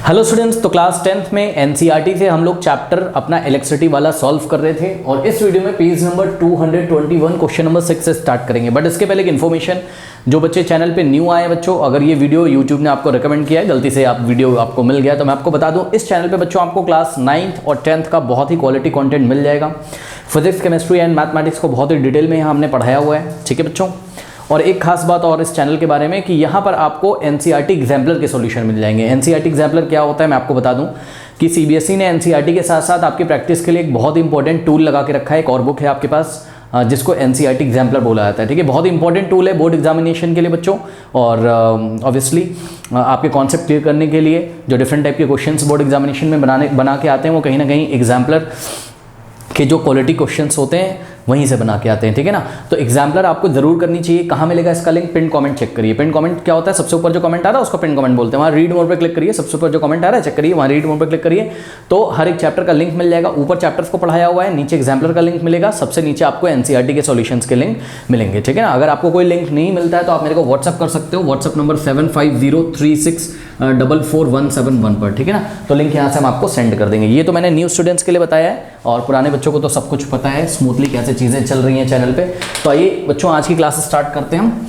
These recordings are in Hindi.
हेलो स्टूडेंट्स, तो क्लास 10th में एनसीईआरटी से हम लोग चैप्टर अपना इलेक्ट्रिसिटी वाला सॉल्व कर रहे थे और इस वीडियो में पेज नंबर 221 क्वेश्चन नंबर 6 से स्टार्ट करेंगे। बट इसके पहले एक इन्फॉर्मेशन, जो बच्चे चैनल पे न्यू आए बच्चों, अगर ये वीडियो यूट्यूब ने आपको रिकमेंड किया है, गलती से आप वीडियो आपको मिल गया, तो मैं आपको बता दूं इस चैनल पे बच्चों आपको क्लास 9th और 10th का बहुत ही क्वालिटी कंटेंट मिल जाएगा। फिजिक्स, केमिस्ट्री एंड मैथमेटिक्स को बहुत ही डिटेल में यहाँ हमने पढ़ाया हुआ है, ठीक है बच्चों। और एक खास बात और इस चैनल के बारे में कि यहाँ पर आपको एनसीईआरटी एग्जाम्पलर के सॉल्यूशन मिल जाएंगे। एनसीईआरटी एग्जाम्पलर क्या होता है मैं आपको बता दूं कि सीबीएसई ने एनसीईआरटी के साथ साथ आपकी प्रैक्टिस के लिए एक बहुत इंपॉर्टेंट टूल लगा के रखा है। एक और बुक है आपके पास जिसको एनसीईआरटी एग्जाम्पलर बोला जाता है, ठीक है। बहुत इंपॉर्टेंट टूल है बोर्ड एग्जामिनेशन के लिए बच्चों, और ऑब्वियसली आपके कॉन्सेप्ट क्लियर करने के लिए जो डिफरेंट टाइप के क्वेश्चंस बोर्ड एग्जामिनेशन में बना के आते हैं, वो कहीं ना कहीं एग्जाम्पलर के जो क्वालिटी क्वेश्चंस होते हैं वहीं से बना के आते हैं, ठीक है ना। तो एग्जाम्पलर आपको जरूर करनी चाहिए। कहाँ मिलेगा इसका लिंक? पिन कमेंट चेक करिए। पिन कमेंट क्या होता है? सबसे ऊपर जो कमेंट आ रहा है उसको पिन कमेंट बोलते हैं। वहाँ रीड मोर पे क्लिक करिए, सबसे ऊपर जो कमेंट आ रहा है चेक करिए, वहाँ रीड मोर पे क्लिक करिए तो हर एक चैप्टर का लिंक मिल जाएगा। ऊपर चैप्टर्स को पढ़ाया हुआ है, नीचे एग्जाम्पलर का लिंक मिलेगा, सबसे नीचे आपको एनसीईआरटी के सॉल्यूशंस के लिंक मिलेंगे, ठीक है ना। अगर आपको कोई लिंक नहीं मिलता है तो आप मेरे को व्हाट्सअप कर सकते हो, व्हाट्सअप नंबर 7503644171 पर, ठीक है ना। तो लिंक यहाँ से हम आपको सेंड कर देंगे। ये तो मैंने न्यू स्टूडेंट्स के लिए बताया है और पुराने बच्चों को तो सब कुछ पता है स्मूथली कैसे चीज़ें चल रही हैं चैनल पे। तो आइए बच्चों आज की क्लास स्टार्ट करते हैं हम।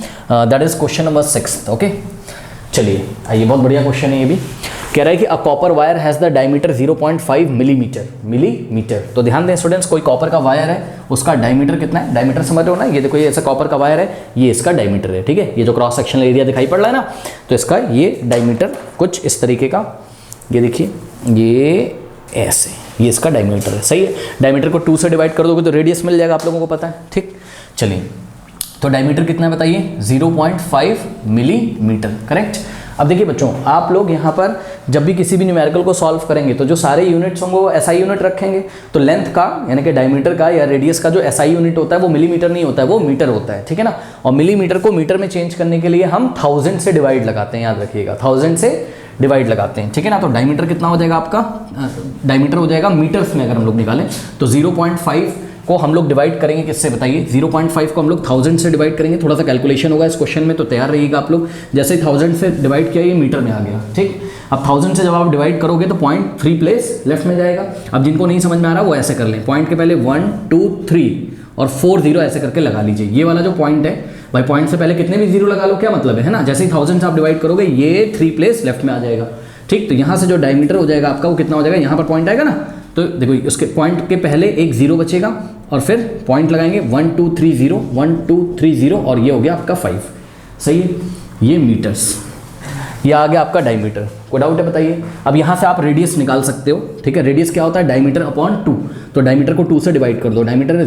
That is question number 6, okay. चलिए आइए, बहुत बढ़िया क्वेश्चन है ये भी। कह रहा है कि a copper wire has the diameter 0.5 millimetre. तो ध्यान दें स्टूडेंट्स, कोई कॉपर का वायर है, उसका डायमीटर कितना है? डायमीटर समझ रहे हो ना, ये देखो ये ऐसा कॉपर का वायर है, ये इसका डायमीटर है, ठीक है। ये जो क्रॉस सेक्शनल एरिया दिखाई पड़ रहा है ना, तो इसका ये डायमीटर कुछ इस तरीके का, ये देखिए ये ऐसे, ये इसका डायमीटर है, सही है। डायमीटर को 2 से डिवाइड कर दोगे तो रेडियस मिल जाएगा, आप लोगों को पता है, ठीक। चलिए, तो डायमीटर कितना है बताइए? 0.5 मिलीमीटर, करेक्ट। अब देखिए बच्चों, आप लोग यहाँ पर जब भी किसी भी न्यूमेरिकल को सॉल्व करेंगे तो जो सारे यूनिट्स होंगे वो एसआई यूनिट रखेंगे। तो लेंथ का यानी कि डायमीटर का या रेडियस का जो एसआई यूनिट होता है वो मिलीमीटर नहीं होता है, वो मीटर होता है, ठीक है ना। और मिलीमीटर को मीटर में चेंज करने के लिए हम 1000 से डिवाइड लगाते हैं, याद रखिएगा, 1000 से डिवाइड लगाते हैं, ठीक है ना। तो डायमीटर कितना हो जाएगा आपका? डायमीटर हो जाएगा मीटर्स में, अगर हम लोग निकालें तो 0.5 को हम लोग डिवाइड करेंगे किससे बताइए? 0.5 को हम लोग 1000 से डिवाइड करेंगे। थोड़ा सा कैलकुलेशन होगा इस क्वेश्चन में, तो तैयार रहिएगा आप लोग। जैसे ही 1000 से डिवाइड किया ये मीटर में आ गया, ठीक। अब 1000 से जब आप डिवाइड करोगे तो पॉइंट 3 प्लेस लेफ्ट में जाएगा। अब जिनको नहीं समझ में आ रहा वो ऐसे कर लें, पॉइंट के पहले 1 2 3 और 4 0 ऐसे करके लगा लीजिए। ये वाला जो पॉइंट है भाई, पॉइंट से पहले कितने भी जीरो लगा लो, क्या मतलब है ना। जैसे ही 1000 से आप डिवाइड करोगे ये 3 प्लेस लेफ्ट में आ जाएगा, ठीक। तो यहाँ से जो डायमीटर हो जाएगा आपका वो कितना हो जाएगा? यहाँ पर पॉइंट आएगा ना, तो देखो उसके पॉइंट के पहले एक जीरो बचेगा और फिर पॉइंट लगाएंगे 1 2 3 0 1 2 3 0 और ये हो गया आपका 5, सही है। ये मीटर्स, ये आ गया आपका डायमीटर। कोई डाउट है बताइए? अब यहाँ से आप रेडियस निकाल सकते हो, ठीक है। रेडियस क्या होता है? Diameter upon 2। तो डायमीटर को 2 से डिवाइड कर दो, डायमीटर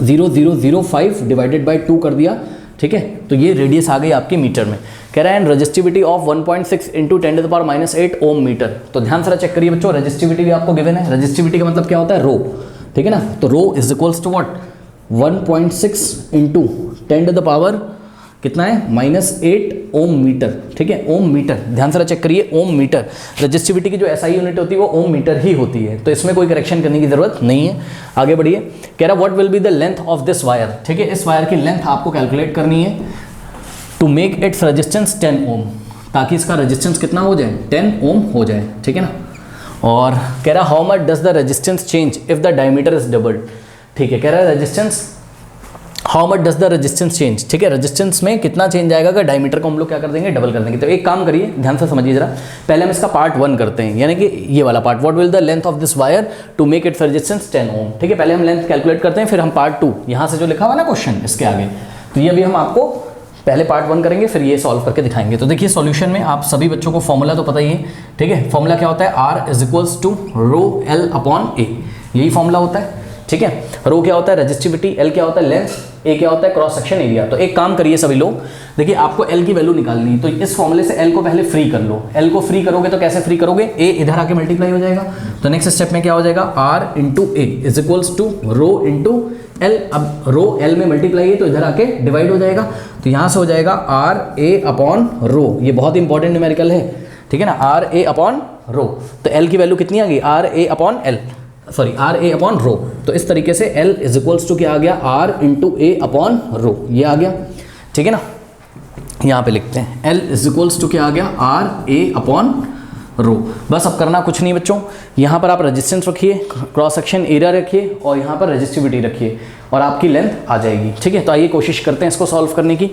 0.0005 डिवाइडेड बाई 2 कर दिया, ठीक है। तो ये रेडियस आ गई आपकी मीटर में। कह रहा है and resistivity of 1.6 into 10⁻⁸ ohm metre. तो ध्यान से चेक करिए बच्चों, रजिस्टिविटी भी आपको गिवन है। रजिस्टिविटी का मतलब क्या होता है? रो, ठीक है ना। तो rho is equals to what? 1.6 into 10⁻, कितना है? -8 ओम मीटर, ठीक है। ओम मीटर, ध्यान से चेक करिए, ओम मीटर। रजिस्टिविटी की जो एसआई यूनिट होती है वो ओम मीटर ही होती है, तो इसमें कोई करेक्शन करने की जरूरत नहीं है। आगे बढ़िए, कह रहा what will be the length of this wire, ठीक है। इस वायर की लेंथ आपको कैलकुलेट करनी है टू मेक इट्स रेजिस्टेंस 10 ओम, ताकि इसका रेजिस्टेंस कितना हो जाए? 10 ओम हो जाए, ठीक है ना। और कह रहा how much does the resistance change if the diameter is doubled, ठीक है। कह रहा है resistance, how much does the resistance change, ठीक है। रेजिस्टेंस में कितना चेंज आएगा अगर डायमीटर को हम लोग क्या कर देंगे? डबल कर देंगे। तो एक काम करिए, ध्यान से समझिए जरा, पहले हम इसका पार्ट 1 करते हैं, यानी कि ये वाला part, what will the length of this wire to make its resistance 10 ohm, ठीक है। पहले हम लेंथ कैलकुलेट करते हैं, फिर हम पार्ट 2, यहाँ से जो लिखा हुआ ना क्वेश्चन इसके आगे, तो ये भी हम आपको पहले पार्ट 1 करेंगे, फिर ये सॉल्व करके दिखाएंगे। तो देखिए सॉल्यूशन में आप सभी बच्चों को फॉर्मूला तो पता ही है, ठीक है। फॉर्मूला क्या होता है? R is equals to rho L upon A, यही फॉर्मूला होता है, ठीक है। रो क्या होता है? रजिस्टिविटी, L क्या होता है? लेंथ, A क्या होता है? Cross section area. तो एक काम करिए सभी लोग, देखिए आपको L की वैल्यू निकालनी है, तो इस फॉर्मूले से L को पहले फ्री कर लो। L को फ्री करोगे तो कैसे फ्री करोगे? A इधर आके मल्टीप्लाई हो जाएगा, तो नेक्स्ट स्टेप में क्या हो जाएगा? R into A is equals to rho into L। अब रो L में मल्टीप्लाई है तो इधर आके डिवाइड हो जाएगा, तो यहाँ से हो जाएगा RA अपॉन रो। ये बहुत इंपॉर्टेंट न्यूमेरिकल है, ठीक है ना, RA अपॉन रो। तो L की वैल्यू कितनी आ गई? RA upon L, sorry RA upon rho. तो इस तरीके से L इज इक्वल्स टू क्या आ गया? R into A upon rho, ये आ गया, ठीक है ना। यहाँ पे लिखते हैं L इज इक्वल्स टू क्या आ गया? RA upon rho. बस अब करना कुछ नहीं बच्चों, यहाँ पर आप रेजिस्टेंस रखिए, क्रॉस सेक्शन एरिया रखिए और यहाँ पर रेजिस्टिविटी रखिए और आपकी लेंथ आ जाएगी। ठीक है, तो आइए कोशिश करते हैं इसको सॉल्व करने की।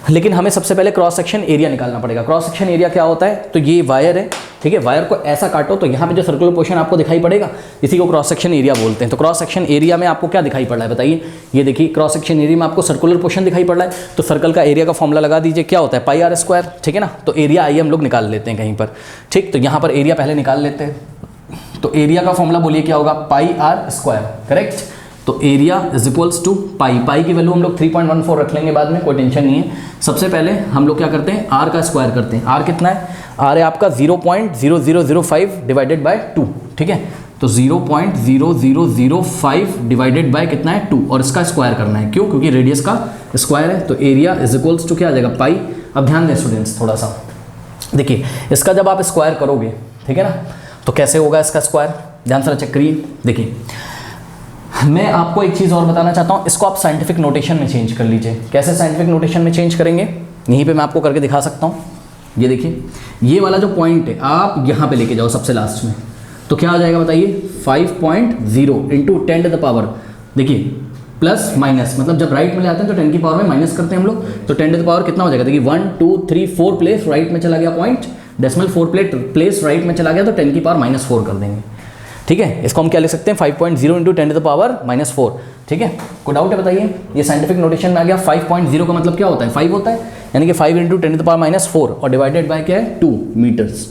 लेकिन हमें सबसे पहले क्रॉस सेक्शन एरिया निकालना पड़ेगा। क्रॉस सेक्शन एरिया क्या होता है, तो ये वायर है, ठीक है, वायर को ऐसा काटो तो यहाँ पे जो सर्कुलर पोर्शन आपको दिखाई पड़ेगा इसी को क्रॉस सेक्शन एरिया बोलते हैं। तो क्रॉस सेक्शन एरिया में आपको क्या दिखाई पड़ रहा है बताइए, ये क्रॉस सेक्शन एरिया में आपको सर्कुलर पोर्शन दिखाई पड़ रहा है, तो सर्कल का एरिया का फॉर्मूला लगा दीजिए, क्या होता है पाई आर स्क्वायर, ठीक है ना। तो एरिया आइए हम लोग निकाल लेते हैं कहीं पर, ठीक, तो यहाँ पर एरिया पहले निकाल लेते हैं। तो एरिया का फॉर्मूला बोलिए क्या होगा, पाई आर स्क्वायर, करेक्ट। तो एरिया इज इक्वल्स टू पाई, पाई की वैल्यू हम लोग 3.14 रख लेंगे बाद में, कोई टेंशन नहीं है। सबसे पहले हम लोग क्या करते हैं, आर का स्क्वायर करते हैं। आर कितना है, आर है आपका 0.0005 डिवाइडेड बाय 2, ठीक है। तो 0.0005 डिवाइडेड बाय कितना है 2 और इसका स्क्वायर करना है, क्यों, क्योंकि रेडियस का स्क्वायर है। तो एरिया इज इक्वल्स टू क्या आ जाएगा, पाई। अब ध्यान दें स्टूडेंट्स थोड़ा सा, देखिए इसका जब आप स्क्वायर करोगे, ठीक है ना, तो कैसे होगा इसका स्क्वायर, ध्यान से चेक करिए। देखिए मैं आपको एक चीज़ और बताना चाहता हूँ, इसको आप साइंटिफिक नोटेशन में चेंज कर लीजिए। कैसे साइंटिफिक नोटेशन में चेंज करेंगे, यहीं पे मैं आपको करके दिखा सकता हूँ। ये देखिए, ये वाला जो पॉइंट है आप यहाँ पे लेके जाओ सबसे लास्ट में, तो क्या आ जाएगा बताइए, 5.0 इंटू 10 टू द पावर, देखिए प्लस माइनस, मतलब जब राइट में ले आते हैं तो 10 की पावर में माइनस करते हैं हम लोग, तो 10 टू द पावर कितना हो जाएगा, देखिए 1 2 3 4 प्लेस राइट में चला गया पॉइंट, डेसिमल 4 प्लेस राइट में चला गया, तो 10 की पावर -4 कर देंगे। ठीक है, इसको हम क्या लिख सकते हैं, 5.0 इंटू 10 टू द पावर -4। ठीक है, कोई डाउट है बताइए, ये साइंटिफिक नोटेशन में आ गया। 5.0 का मतलब क्या होता है, 5 होता है, यानी कि 5 इंटू 10 टू द पावर -4 और डिवाइडेड बाय क्या है 2 मीटर्स।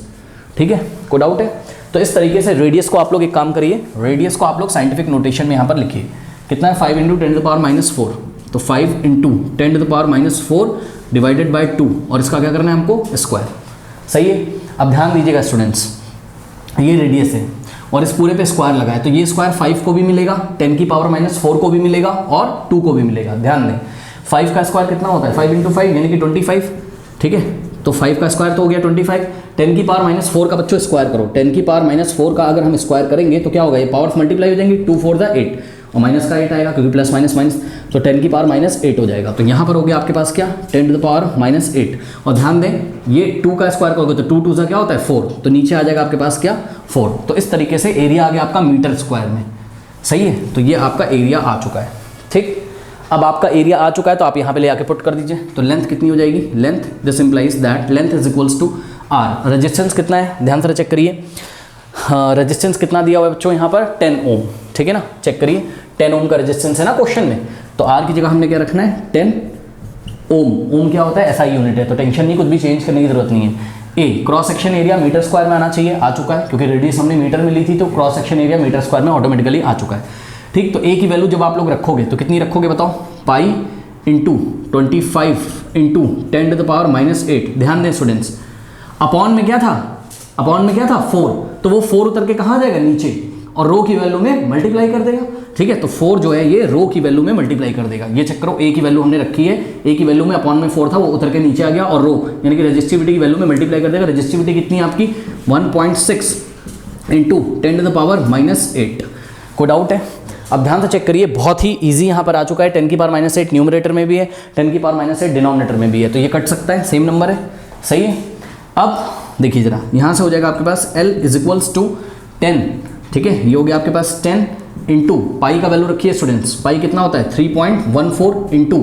ठीक है, कोई डाउट है, तो इस तरीके से रेडियस को आप लोग एक काम करिए, रेडियस को आप लोग साइंटिफिक नोटेशन में यहाँ पर लिखिए, कितना है 5 इंटू 10 टू द पावर -4, तो 5 into 10 to the power -4 divided by 2 और इसका क्या करना है हमको, स्क्वायर। सही है, अब ध्यान दीजिएगा स्टूडेंट्स, ये रेडियस है और इस पूरे पे स्क्वायर लगा है, तो ये स्क्वायर 5 को भी मिलेगा, 10 की पावर -4 को भी मिलेगा और 2 को भी मिलेगा। ध्यान दें 5 का स्क्वायर कितना होता है, 5 इंटू 5 यानी कि 25। ठीक है, तो 5 का स्क्वायर तो हो गया 25, 10 की पावर -4 का बच्चों स्क्वायर करो, 10 की पावर -4 का अगर हम स्क्वायर करेंगे तो क्या होगा, ये पावर्स मल्टीप्लाई हो जाएंगी, 2 4 द 8 और माइनस का 8 आएगा क्योंकि प्लस माइनस माइनस, तो 10 की पावर -8 हो जाएगा। तो यहाँ पर हो गया आपके पास क्या, 10 टू द पावर -8 और ध्यान दें ये 2 का स्क्वायर करोगे तो 2 2 सा क्या होता है 4, तो नीचे आ जाएगा आपके पास क्या 4। तो इस तरीके से एरिया आ गया आपका मीटर स्क्वायर में। सही है, तो ये आपका एरिया आ चुका है। ठीक, अब आपका एरिया आ चुका है तो आप यहाँ पे ले आके पुट कर दीजिए, तो लेंथ कितनी हो जाएगी, length this implies that length is equals to R. Resistance कितना है, ध्यान से चेक करिए, हाँ रेजिस्टेंस कितना दिया हुआ है बच्चों यहाँ पर 10 ओम। ठीक है ना, चेक करिए 10 ओम का रेजिस्टेंस है ना क्वेश्चन में, तो आर की जगह हमने क्या रखना है 10 ओम। ओम क्या होता है, एसआई यूनिट है, तो टेंशन नहीं, कुछ भी चेंज करने की जरूरत नहीं है। A cross section area metre square में आना चाहिए, आ चुका है क्योंकि रेडियस हमने मीटर में ली थी, तो cross section area metre square में ऑटोमेटिकली आ चुका है। ठीक, तो ए की वैल्यू जब आप लोग रखोगे तो कितनी रखोगे बताओ, pi into 25 into 10 to the power -8। ध्यान दें स्टूडेंट्स, अपॉन में क्या था, अपॉन में क्या था 4, तो वो 4 उतर के कहाँ जाएगा नीचे और रो की वैल्यू में मल्टीप्लाई कर देगा। ठीक है, तो 4 जो है ये रो की वैल्यू में मल्टीप्लाई कर देगा। ये चेक करो, ए की वैल्यू हमने रखी है, ए की वैल्यू में अपॉन में 4 था वो उतर के नीचे आ गया और रो यानी कि रेजिस्टिविटी की वैल्यू में मल्टीप्लाई कर देगा। रेजिस्टिविटी कितनी है आपकी 1.6 इंटू 10 टू द पावर -8। कोई डाउट है, अब ध्यान से चेक करिए, बहुत ही इजी यहाँ पर आ चुका है, 10 की पावर -8 न्यूमरेटर में भी है, 10 की पावर -8 डिनोमिनेटर में भी है, तो ये कट सकता है, सेम नंबर है। सही है, अब देखिए जरा, यहाँ से हो जाएगा आपके पास L इज इक्वल्स टू 10। ठीक है, ये हो गया आपके पास 10 इंटू पाई का वैल्यू रखिए स्टूडेंट्स, पाई कितना होता है 3.14 इंटू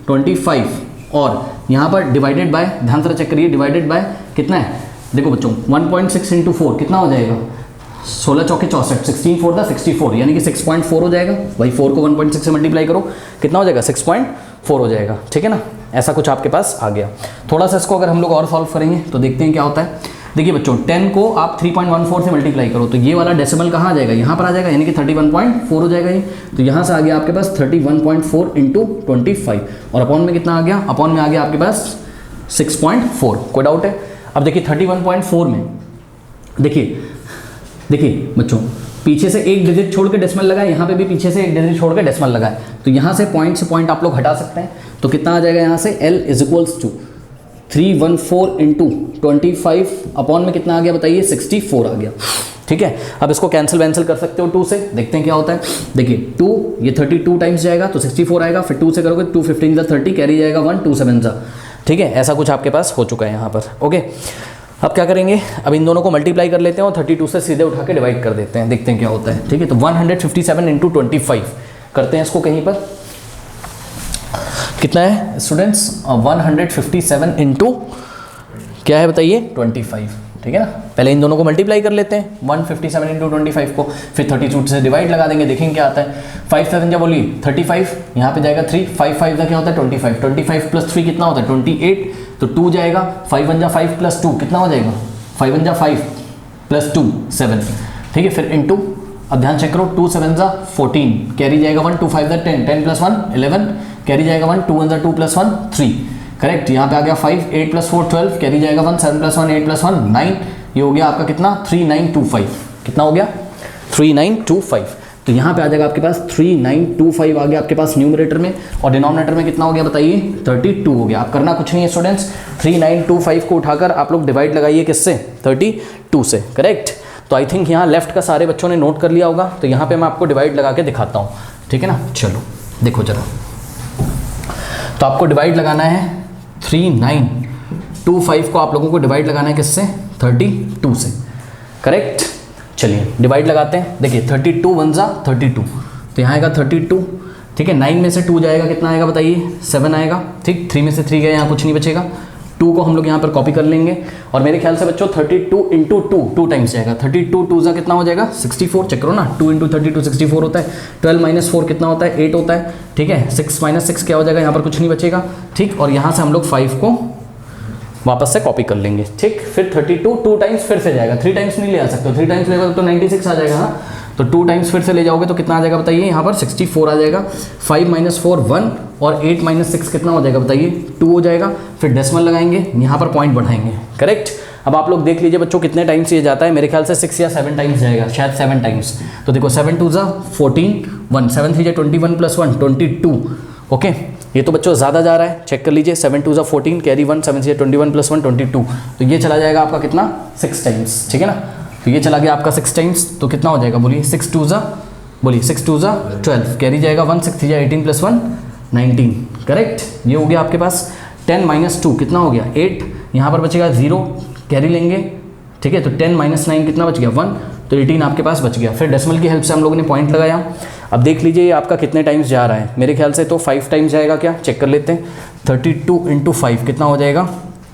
25 और यहाँ पर डिवाइडेड बाय, ध्यान से चेक करिए, डिवाइडेड बाय कितना है, देखो बच्चों 1.6 इंटू 4 कितना हो जाएगा, 16 चौके 64, 16 4 द 64 यानी कि 6.4 हो जाएगा। भाई 4 को 1.6 से मल्टीप्लाई करो, कितना हो जाएगा 6.4 हो जाएगा। ठीक है ना, ऐसा कुछ आपके पास आ गया। थोड़ा सा इसको अगर हम लोग और सॉल्व करेंगे तो देखते हैं क्या होता है। देखिए बच्चों 10 को आप 3.14 से मल्टीप्लाई करो तो ये वाला डेसिमल कहाँ आ जाएगा, यहाँ पर आ जाएगा, यानी कि 31.4 हो जाएगा ये, तो यहाँ से आ गया आपके पास 31.4 इंटू 25 और अपॉन में कितना आ गया, अपॉन में आ गया आपके पास 6.4। कोई डाउट है, अब देखिए 31.4 में देखिए बच्चों पीछे से एक डिजिट छोड़ के डेसिमल लगा है, यहाँ पे भी पीछे से एक डिजिट छोड़ के डेसिमल लगा है, तो यहाँ से पॉइंट आप लोग हटा सकते हैं, तो कितना आ जाएगा यहाँ से L is equals to 314 into 25 upon में कितना आ गया बताइए 64 आ गया। ठीक है, अब इसको कैंसिल वैंसिल कर सकते हो 2 से, देखते हैं क्या होता है। देखिए 2 ये 32 टाइम्स जाएगा तो 64 आएगा, फिर 2 से करोगे 2 15 30 कैरी जाएगा 1 2 7 जा। ठीक है, ऐसा कुछ आपके पास हो चुका है यहाँ पर। ओके, अब क्या करेंगे, अब इन दोनों को मल्टीप्लाई कर लेते हैं और 32 से सीधे उठा के डिवाइड कर देते हैं, देखते हैं क्या होता है। ठीक है, तो 157 इंटू 25 करते हैं इसको कहीं पर, कितना है स्टूडेंट्स 157 इंटू क्या है बताइए 25। ठीक है ना, पहले इन दोनों को मल्टीप्लाई कर लेते हैं 157 इंटू 25 को, फिर 32 से डिवाइड लगा देंगे, देखेंगे क्या आता है। 5 7 क्या बोलिए 35, यहाँ पे जाएगा 3, 5 5 का क्या होता है 25, 25 प्लस 3 कितना होता है 28, तो 2 जाएगा, 5 1 5 प्लस 2 कितना हो जाएगा 5 1 5 प्लस 2 7। ठीक है, फिर इंटू, अब ध्यान चेक करो 2 7 14, कैरी जाएगा 1, 2 5 10, 10 प्लस 1 11, कैरी जाएगा 1, 2 1 2 प्लस 1 3, करेक्ट। यहाँ पे आ गया 5, 8 प्लस 4 12, कैरी जाएगा 1, 7 प्लस 1 8 प्लस 1 9, ये हो गया आपका कितना 3925, कितना हो गया 3925। तो यहाँ पे आ जाएगा आपके पास 3925 आ गया आपके पास न्यूमरेटर में, और डिनोमिनेटर में कितना हो गया बताइए 32 हो गया। आप करना कुछ नहीं है स्टूडेंट्स, 3925 को उठाकर आप लोग डिवाइड लगाइए किससे 32 से, करेक्ट। तो आई थिंक यहाँ लेफ्ट का सारे बच्चों ने नोट कर लिया होगा, तो यहाँ पे मैं आपको डिवाइड लगा के दिखाता हूँ। ठीक है ना, चलो देखो जरा, तो आपको डिवाइड लगाना है 3925 को आप लोगों को डिवाइड लगाना है किससे 32 से, करेक्ट। चलिए डिवाइड लगाते हैं, देखिए 32 1 32, तो यहाँ आएगा 32। ठीक है, 9 में से 2 जाएगा कितना आएगा बताइए 7 आएगा। ठीक, 3 में से 3 गया, यहाँ कुछ नहीं बचेगा, 2 को हम लोग यहाँ पर कॉपी कर लेंगे, और मेरे ख्याल से बच्चों 32 इंटू 2 टाइम्स जाएगा, 32 2 कितना हो जाएगा 64, चेक करो ना 2 इंटू 32 64 होता है, 12 माइनस 4 कितना होता है 8 होता है। ठीक है, 6 माइनस 6 क्या हो जाएगा, यहाँ पर कुछ नहीं बचेगा। ठीक, और यहाँ से हम लोग 5 को वापस से कॉपी कर लेंगे। ठीक, फिर 32 2 टाइम्स फिर से जाएगा, 3 टाइम्स नहीं ले आ सकते, 3 टाइम्स लेगा तो 96 आ जाएगा। हाँ, तो 2 टाइम्स फिर से ले जाओगे तो कितना आ जाएगा बताइए, यहाँ पर 64 आ जाएगा। 5 माइनस 4 1, और 8 माइनस 6 कितना हो जाएगा बताइए 2 हो जाएगा। फिर डेसिमल लगाएंगे, यहाँ पर पॉइंट बढ़ाएंगे, करेक्ट। अब आप लोग देख लीजिए बच्चों कितने टाइम्स ये जाता है, मेरे ख्याल से 6 या 7 टाइम्स जाएगा, शायद 7 टाइम्स। तो देखो 7 2 14 1, 7 3 21 प्लस 1 22। ओके, ये तो बच्चों ज़्यादा जा रहा है, चेक कर लीजिए 7 2 14, कैरी 1, 7 3 21 प्लस 1 22, तो ये चला जाएगा आपका कितना 6 टाइम्स। ठीक है ना, तो ये चला गया आपका 6 टाइम्स, तो कितना हो जाएगा बोलिए 6 2 बोलिए 6 2 12, कैरी जाएगा 1, 6 3 18 प्लस 1 19, करेक्ट। ये हो गया आपके पास 10 माइनस 2 कितना हो गया 8, यहाँ पर बचेगा 0, कैरी लेंगे। ठीक है, तो 10 माइनस 9 कितना बच गया 1, तो 18 आपके पास बच गया। फिर डेसिमल की हेल्प से हम लोगों ने पॉइंट लगाया। अब देख लीजिए ये आपका कितने टाइम्स जा रहा है, मेरे ख्याल से तो 5 टाइम्स जाएगा, क्या चेक कर लेते हैं। 32 इंटू 5 कितना हो जाएगा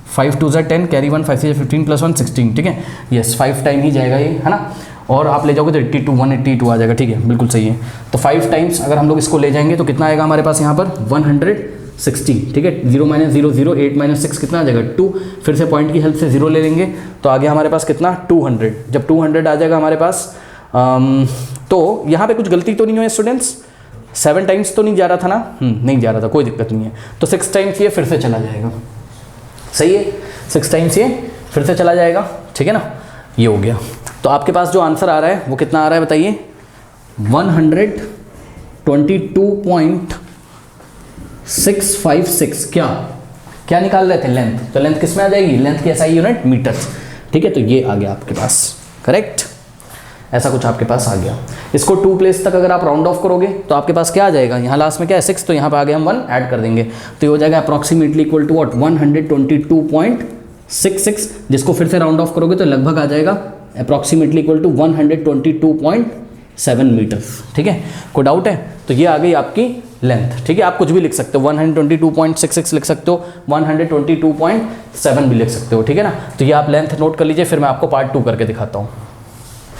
5 2 10, कैरी 1, 5 3 15 प्लस 1 16। ठीक है, यस 5 टाइम ही जाएगा ये, है ना, और आप ले जाओगे तो 82 182 आ जाएगा। ठीक है, बिल्कुल सही है। तो 5 टाइम्स अगर हम लोग इसको ले जाएंगे तो कितना आएगा हमारे पास यहाँ पर 160। ठीक है, 0 माइनस 0 0, 8 माइनस 6 कितना आ जाएगा 2, फिर से पॉइंट की हेल्प से 0 ले लेंगे, तो आ गया हमारे पास कितना 200। जब 200 आ जाएगा हमारे पास, तो यहाँ पे कुछ गलती तो नहीं हुई स्टूडेंट्स, 7 टाइम्स तो नहीं जा रहा था ना, नहीं जा रहा था, कोई दिक्कत नहीं है। तो 6 टाइम्स ये फिर से चला जाएगा, सही है, 6 टाइम्स ये फिर से चला जाएगा। ठीक है ना, ये हो गया। तो आपके पास जो आंसर आ रहा है वो कितना आ रहा है बताइए 122.656। क्या निकाल रहे थे लेंथ, तो लेंथ किस में आ जाएगी, लेंथ की एसआई यूनिट मीटर्स। ठीक है, तो ये आ गया आपके पास, करेक्ट, ऐसा कुछ आपके पास आ गया। इसको 2 प्लेस तक अगर आप राउंड ऑफ करोगे तो आपके पास क्या आ जाएगा, यहाँ लास्ट में क्या है 6, तो यहाँ पे आगे हम 1 ऐड कर देंगे, तो ये हो जाएगा अप्रॉक्सीमेटली इक्वल टू व्हाट 122.66, जिसको फिर से राउंड ऑफ करोगे तो लगभग आ जाएगा अप्रॉक्सीमेटली इक्वल टू 122.7 मीटर। ठीक है, कोई डाउट है, तो ये आ गई आपकी लेंथ। ठीक है, आप कुछ भी लिख सकते हो, 122.66 लिख सकते हो, 122.7 भी लिख सकते हो। ठीक है ना, तो ये आप लेंथ नोट कर लीजिए, फिर मैं आपको पार्ट 2 करके दिखाता हूँ।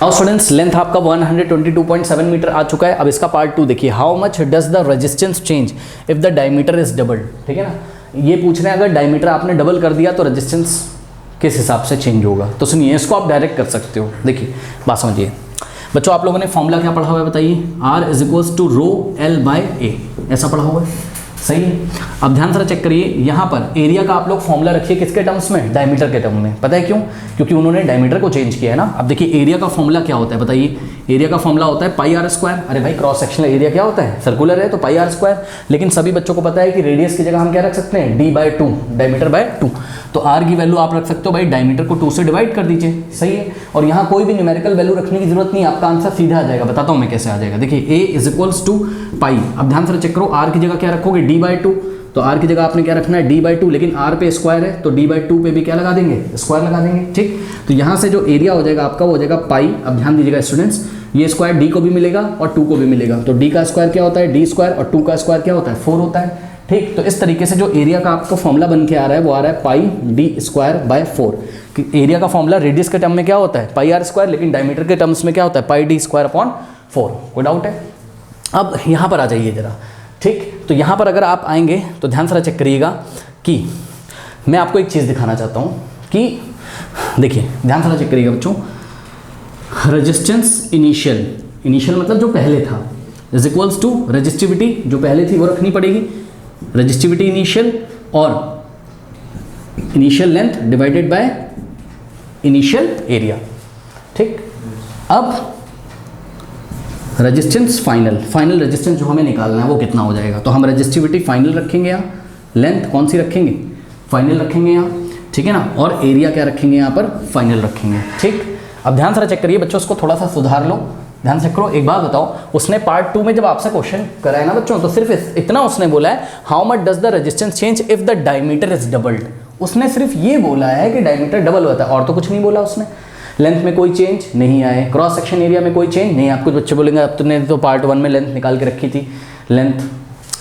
नाउ स्टूडेंट्स, लेंथ आपका 122.7 मीटर आ चुका है। अब इसका पार्ट 2 देखिए, how much does the resistance change if the diameter is doubled. ठीक है ना, ये पूछ रहे हैं अगर डायमीटर आपने डबल कर दिया तो रेजिस्टेंस किस हिसाब से चेंज होगा। तो सुनिए, इसको आप डायरेक्ट कर सकते हो। देखिए बात समझिए बच्चों, आप लोगों ने फॉर्मूला क्या पढ़ा हुआ है बताइए, R is equals to rho L by A, ऐसा पढ़ा हुआ है, सही है। अब ध्यान से चेक करिए, यहाँ पर एरिया का आप लोग फॉर्मूला रखिए किसके टर्म्स में, डायमीटर के टर्म में। पता है क्यों, क्योंकि उन्होंने डायमीटर को चेंज किया है ना। अब देखिए एरिया का फॉर्मूला क्या होता है बताइए, एरिया का फॉर्मूला होता है पाई आर स्क्वायर। अरे भाई क्रॉस सेक्शनल एरिया क्या होता है, सर्कुलर है तो पाई आर स्क्वायर। लेकिन सभी बच्चों को पता है कि रेडियस की जगह हम क्या रख सकते हैं, d/2, डायमीटर बाय 2। तो r की वैल्यू आप रख सकते हो भाई, डायमीटर को 2 से डिवाइड कर दीजिए, सही है। और यहाँ कोई भी न्यूमेरिकल वैल्यू रखने की जरूरत नहीं, आपका आंसर सीधा आ जाएगा। बताता हूँ मैं कैसे आ जाएगा। देखिए a इज इक्वल्स टू पाई, अब ध्यान से चेक करो, r की जगह क्या रखोगे d/2, तो r की जगह आपने क्या रखना है d/2, लेकिन r पे स्क्वायर है तो d/2 पे भी क्या लगा देंगे, स्क्वायर लगा देंगे। ठीक, तो यहाँ से जो एरिया हो जाएगा आपका वो हो जाएगा पाई। अब ध्यान दीजिएगा स्टूडेंट्स, ये स्क्वायर d को भी मिलेगा और 2 को भी मिलेगा, तो d का स्क्वायर क्या होता है, d स्क्वायर, और 2 का स्क्वायर क्या होता है, 4 होता है। ठीक, तो इस तरीके से जो एरिया का आपका फॉर्मूला बन के आ रहा है वो आ रहा है पाई d²/4। एरिया का फॉर्मूला रेडियस के टर्म में क्या होता है, पाई r स्क्वायर, लेकिन डायमीटर के टर्म्स में क्या होता है, पाई d²/4। कोई डाउट है? अब यहाँ पर आ जाइए जरा। ठीक, तो यहाँ पर अगर आप आएंगे तो ध्यान से चेक करिएगा कि मैं आपको एक चीज़ दिखाना चाहता हूँ कि देखिए ध्यान से चेक करिएगा बच्चों, रेजिस्टेंस इनिशियल मतलब जो पहले था इज इक्वल्स टू रेजिस्टिविटी जो पहले थी वो रखनी पड़ेगी, रेजिस्टिविटी इनिशियल और initial length divided by initial area. ठीक, अब रेजिस्टेंस फाइनल रेजिस्टेंस जो हमें निकालना है वो कितना हो जाएगा, तो हम रेजिस्टिविटी फाइनल रखेंगे यहाँ, लेंथ कौन सी रखेंगे, फाइनल रखेंगे यहाँ। ठीक है ना, और एरिया क्या रखेंगे यहाँ पर, फाइनल रखेंगे। ठीक, अब ध्यान से चेक करिए बच्चों, उसको थोड़ा सा सुधार लो, ध्यान से करो। एक बात बताओ, उसने पार्ट 2 में जब आपसे क्वेश्चन कराया ना बच्चों, तो सिर्फ इतना उसने बोला है, how much does the resistance change if the diameter is doubled. उसने सिर्फ ये बोला है कि डायमीटर डबल होता है, और तो कुछ नहीं बोला उसने। लेंथ में कोई चेंज नहीं आए, क्रॉस सेक्शन एरिया में कोई चेंज नहीं। आप कुछ बच्चे बोलेंगे अब तुमने तो पार्ट 1 में लेंथ निकाल के रखी थी, लेंथ,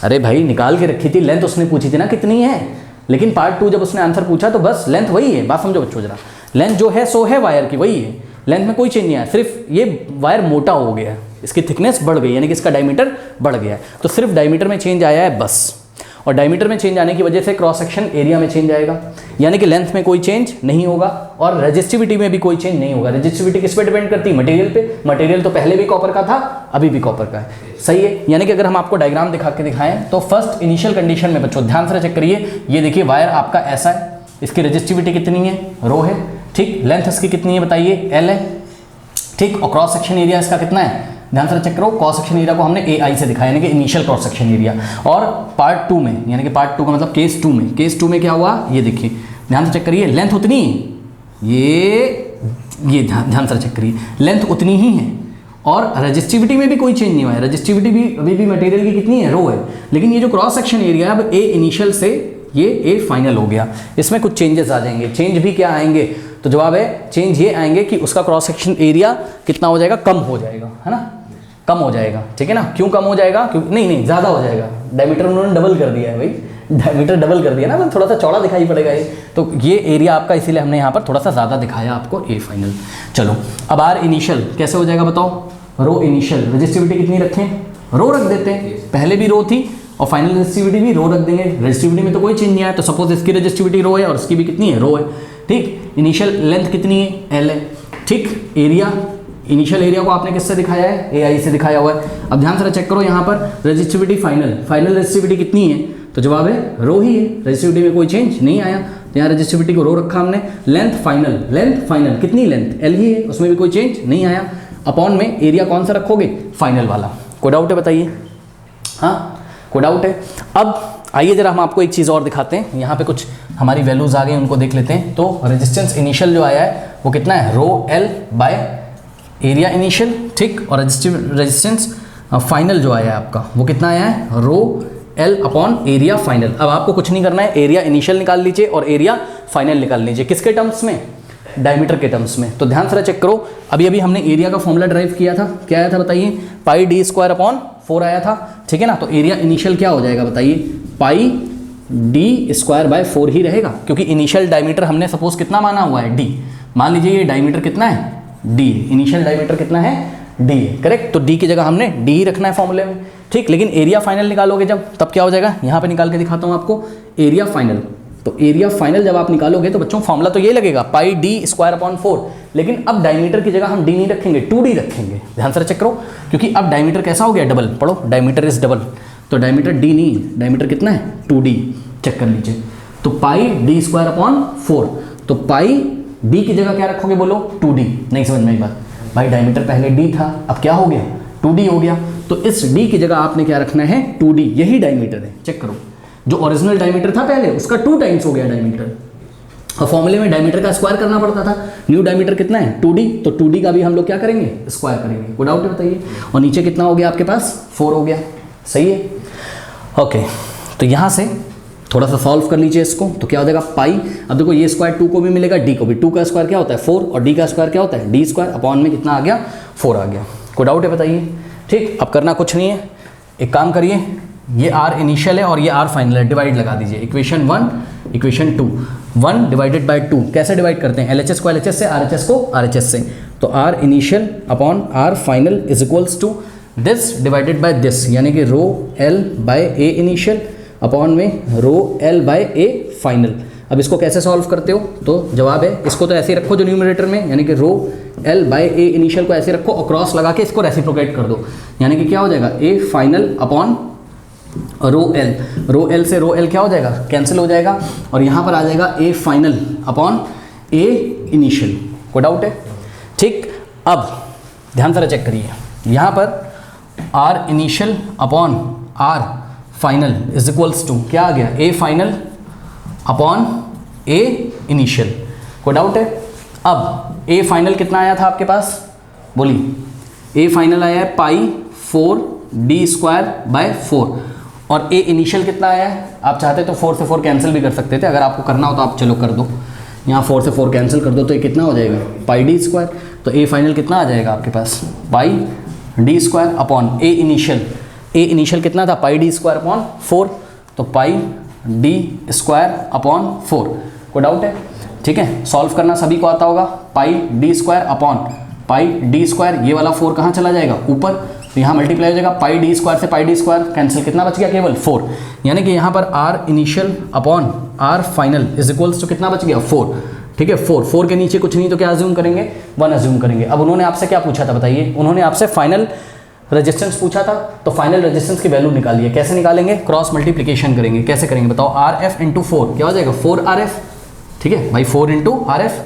अरे भाई निकाल के रखी थी, लेंथ उसने पूछी थी ना कितनी है, लेकिन पार्ट 2 जब उसने आंसर पूछा तो बस लेंथ वही है। बात समझो बच्चों जरा, लेंथ जो है सो है वायर की, वही है, लेंथ में कोई चेंज नहीं आया, सिर्फ ये वायर मोटा हो गया, इसकी थिकनेस बढ़ गई, यानी कि इसका डायमीटर बढ़ गया है, तो सिर्फ डायमीटर में चेंज आया है बस। और डायमीटर में चेंज आने की वजह से क्रॉस सेक्शन एरिया में चेंज आएगा, यानी कि लेंथ में कोई चेंज नहीं होगा और रेजिस्टिविटी में भी कोई चेंज नहीं होगा। रेजिस्टिविटी किस पे डिपेंड करती है, मटेरियल पे। मटेरियल तो पहले भी कॉपर का था, अभी भी कॉपर का है, सही है। यानी कि अगर हम आपको डायग्राम दिखा के दिखाएं तो फर्स्ट इनिशियल कंडीशन में बच्चों ध्यान से चेक करिए, ये देखिए वायर आपका ऐसा है, इसकी रेजिस्टिविटी कितनी है, रो है। ठीक, लेंथ इसकी कितनी है बताइए, एल है। ठीक, और क्रॉस सेक्शन एरिया इसका कितना है, ध्यान से चेक करो, क्रॉस सेक्शन एरिया को हमने AI से दिखाया, यानी कि इनिशियल क्रॉस सेक्शन एरिया। और पार्ट 2 में, यानी कि पार्ट 2 का मतलब केस 2 में क्या हुआ, ये देखिए ध्यान से चेक करिए, लेंथ उतनी है, ये ध्यान से चेक करिए, लेंथ उतनी ही है और रेजिस्टिविटी में भी कोई चेंज नहीं हुआ है। रेजिस्टिविटी भी अभी भी मटेरियल की कितनी है, रो है, लेकिन ये जो क्रॉस सेक्शन एरिया है अब A इनिशियल से ये A फाइनल हो गया, इसमें कुछ चेंजेस आ जाएंगे। चेंज भी क्या आएंगे, तो जवाब है चेंज ये आएंगे कि उसका क्रॉस सेक्शन एरिया कितना हो जाएगा, कम हो जाएगा, है ना, कम हो जाएगा। ठीक है ना, क्यों कम हो जाएगा, क्योंकि नहीं ज़्यादा हो जाएगा, डायमीटर उन्होंने डबल कर दिया है भाई, डायमीटर डबल कर दिया ना, तो थोड़ा सा चौड़ा दिखाई पड़ेगा ये, तो ये एरिया आपका इसीलिए हमने यहाँ पर थोड़ा सा ज़्यादा दिखाया आपको A फाइनल। चलो अब R इनिशियल कैसे हो जाएगा बताओ, रो इनिशियल, रेजिस्टिविटी कितनी रखें, रो रख देते हैं, पहले भी रो थी और फाइनल रेजिस्टिविटी भी रो रख देंगे। रेजिस्टिविटी में तो कोई चेंज नहीं आया, तो सपोज इसकी रेजिस्टिविटी रो है और इसकी भी कितनी है, रो है। ठीक, इनिशियल लेंथ कितनी है, L है। ठीक, एरिया, इनिशियल एरिया को आपने किससे दिखाया है, AI से दिखाया हुआ है। अब ध्यान से चेक करो यहाँ पर रेजिस्टिविटी फाइनल रेजिस्टिविटी कितनी है, तो जवाब है रो ही है, रेजिस्टिविटी में कोई चेंज नहीं आया, तो यहाँ रेजिस्टिविटी को रो रखा हमने। लेंथ फाइनल कितनी लेंथ, L ही है, उसमें भी कोई चेंज नहीं आया। अपॉन में एरिया कौन सा रखोगे, फाइनल वाला। कोई डाउट है बताइए, हाँ कोई डाउट है। अब आइए जरा हम आपको एक चीज़ और दिखाते हैं, यहाँ पे कुछ हमारी वैल्यूज़ आ गई, उनको देख लेते हैं। तो रेजिस्टेंस इनिशियल जो आया है वो कितना है, रो L बाय एरिया इनिशियल। ठीक, और रेजिस्टेंस फाइनल जो आया है आपका वो कितना आया है, रो L अपॉन एरिया फाइनल। अब आपको कुछ नहीं करना है, एरिया इनिशियल निकाल लीजिए और एरिया फाइनल निकाल लीजिए। किसके टर्म्स में, डायमीटर के टर्म्स में। तो ध्यान से चेक करो, अभी हमने एरिया का फॉर्मूला ड्राइव किया था, क्या आया था बताइए, पाई d²/4 आया था। ठीक है ना, तो एरिया इनिशियल क्या हो जाएगा बताइए, पाई d²/4 ही रहेगा, क्योंकि इनिशियल डायमीटर हमने सपोज कितना माना हुआ है, d। मान लीजिए ये डायमीटर कितना है, d, इनिशियल डायमीटर कितना है, d है, करेक्ट। तो d की जगह हमने d ही रखना है फॉर्मूले में। ठीक, लेकिन एरिया फाइनल निकालोगे जब, तब क्या हो जाएगा, यहाँ पे निकाल के दिखाता हूँ आपको, एरिया फाइनल। तो एरिया फाइनल जब आप निकालोगे तो बच्चों फॉर्मूला तो ये लगेगा, पाई d²/4, लेकिन अब डायमीटर की जगह हम d नहीं रखेंगे, 2d रखेंगे। ध्यान से चेक करो, क्योंकि अब डायमीटर कैसा हो गया, डबल। पढ़ो, डायमीटर इज डबल, तो डायमीटर d नहीं है, डायमीटर कितना है, 2d। चेक कर लीजिए, तो पाई d²/4, तो पाई d की जगह क्या रखोगे बोलो, 2d। नहीं समझ में बात भाई, डायमीटर पहले d था, अब क्या हो गया, 2d हो गया, तो इस d की जगह आपने क्या रखना है, 2d, यही डायमीटर है। चेक करो, जो ओरिजिनल डायमीटर था पहले उसका 2 टाइम्स हो गया डायमीटर, और फॉर्मूले में डायमीटर का स्क्वायर करना पड़ता था। न्यू डायमीटर कितना है, 2d, तो 2d का भी हम लोग क्या करेंगे, स्क्वायर करेंगे। कोई डाउट है बताइए। और नीचे कितना हो गया आपके पास, 4 हो गया, सही है। ओके, तो यहाँ से थोड़ा सा सॉल्व कर लीजिए इसको, तो क्या हो जाएगा पाई। अब देखो ये स्क्वायर 2 को भी मिलेगा, डी को भी। 2 का स्क्वायर क्या होता है 4 और डी का स्क्वायर क्या होता है डी स्क्वायर, अपॉन में कितना आ गया 4 आ गया। कोई डाउट है बताइए। ठीक, अब करना कुछ नहीं है, एक काम करिए, ये आर इनिशियल है और ये आर फाइनल है, डिवाइड लगा दीजिए। इक्वेशन 1 इक्वेशन 2, 1 डिवाइडेड बाय 2 कैसे डिवाइड करते हैं, LHS को LHS से, RHS को RHS से। तो R initial upon R final is equals to this divided by this, यानी कि rho L by A initial upon में rho L by A final. अब इसको कैसे सॉल्व करते हो, तो जवाब है इसको तो ऐसे ही रखो जो न्यूमरेटर में, यानी कि rho L by A initial को ऐसे रखो और क्रॉस लगा के इसको रेसिप्रोकेट कर दो, यानी कि क्या हो जाएगा A final upon rho L. Rho L से रो एल क्या हो जाएगा कैंसिल हो जाएगा, और यहाँ पर आ जाएगा A final upon A initial. कोई डाउट है। ठीक, अब ध्यान से चेक करिए, यहाँ पर R initial upon R final is equals to क्या आ गया A final upon A initial. कोई डाउट है। अब ए फाइनल कितना आया था आपके पास, बोलिए। ए फाइनल आया है पाई 4 डी स्क्वायर बाय 4, और ए इनिशियल कितना आया है, आप चाहते तो 4 से 4 कैंसिल भी कर सकते थे, अगर आपको करना हो तो आप चलो कर दो, यहाँ 4 से 4 कैंसिल कर दो तो ये कितना हो जाएगा पाई डी स्क्वायर। तो ए फाइनल कितना आ जाएगा आपके पास पाई D square upon A initial. A initial कितना था पाई डी स्क्वायर अपॉन 4, तो पाई डी स्क्वायर अपॉन 4। कोई डाउट है। ठीक है, सॉल्व करना सभी को आता होगा। Pi D square upon pi D square, ये वाला 4 कहाँ चला जाएगा ऊपर, तो यहाँ मल्टीप्लाई हो जाएगा पाई डी स्क्वायर से पाई डी स्क्वायर कैंसिल, कितना बच गया केवल 4, यानी कि यहाँ पर R initial upon R final is equals to कितना बच गया 4। ठीक है, 4 के नीचे कुछ नहीं तो क्या अज्यूम करेंगे 1 अज्यूम करेंगे। अब उन्होंने आपसे क्या पूछा था बताइए, उन्होंने आपसे फाइनल रेजिस्टेंस पूछा था, तो फाइनल रेजिस्टेंस की वैल्यू निकालिए। कैसे निकालेंगे, क्रॉस मल्टीप्लिकेशन करेंगे। कैसे करेंगे बताओ, आर एफ इंटू 4 क्या हो जाएगा 4 RF। ठीक है भाई, 4 into R F,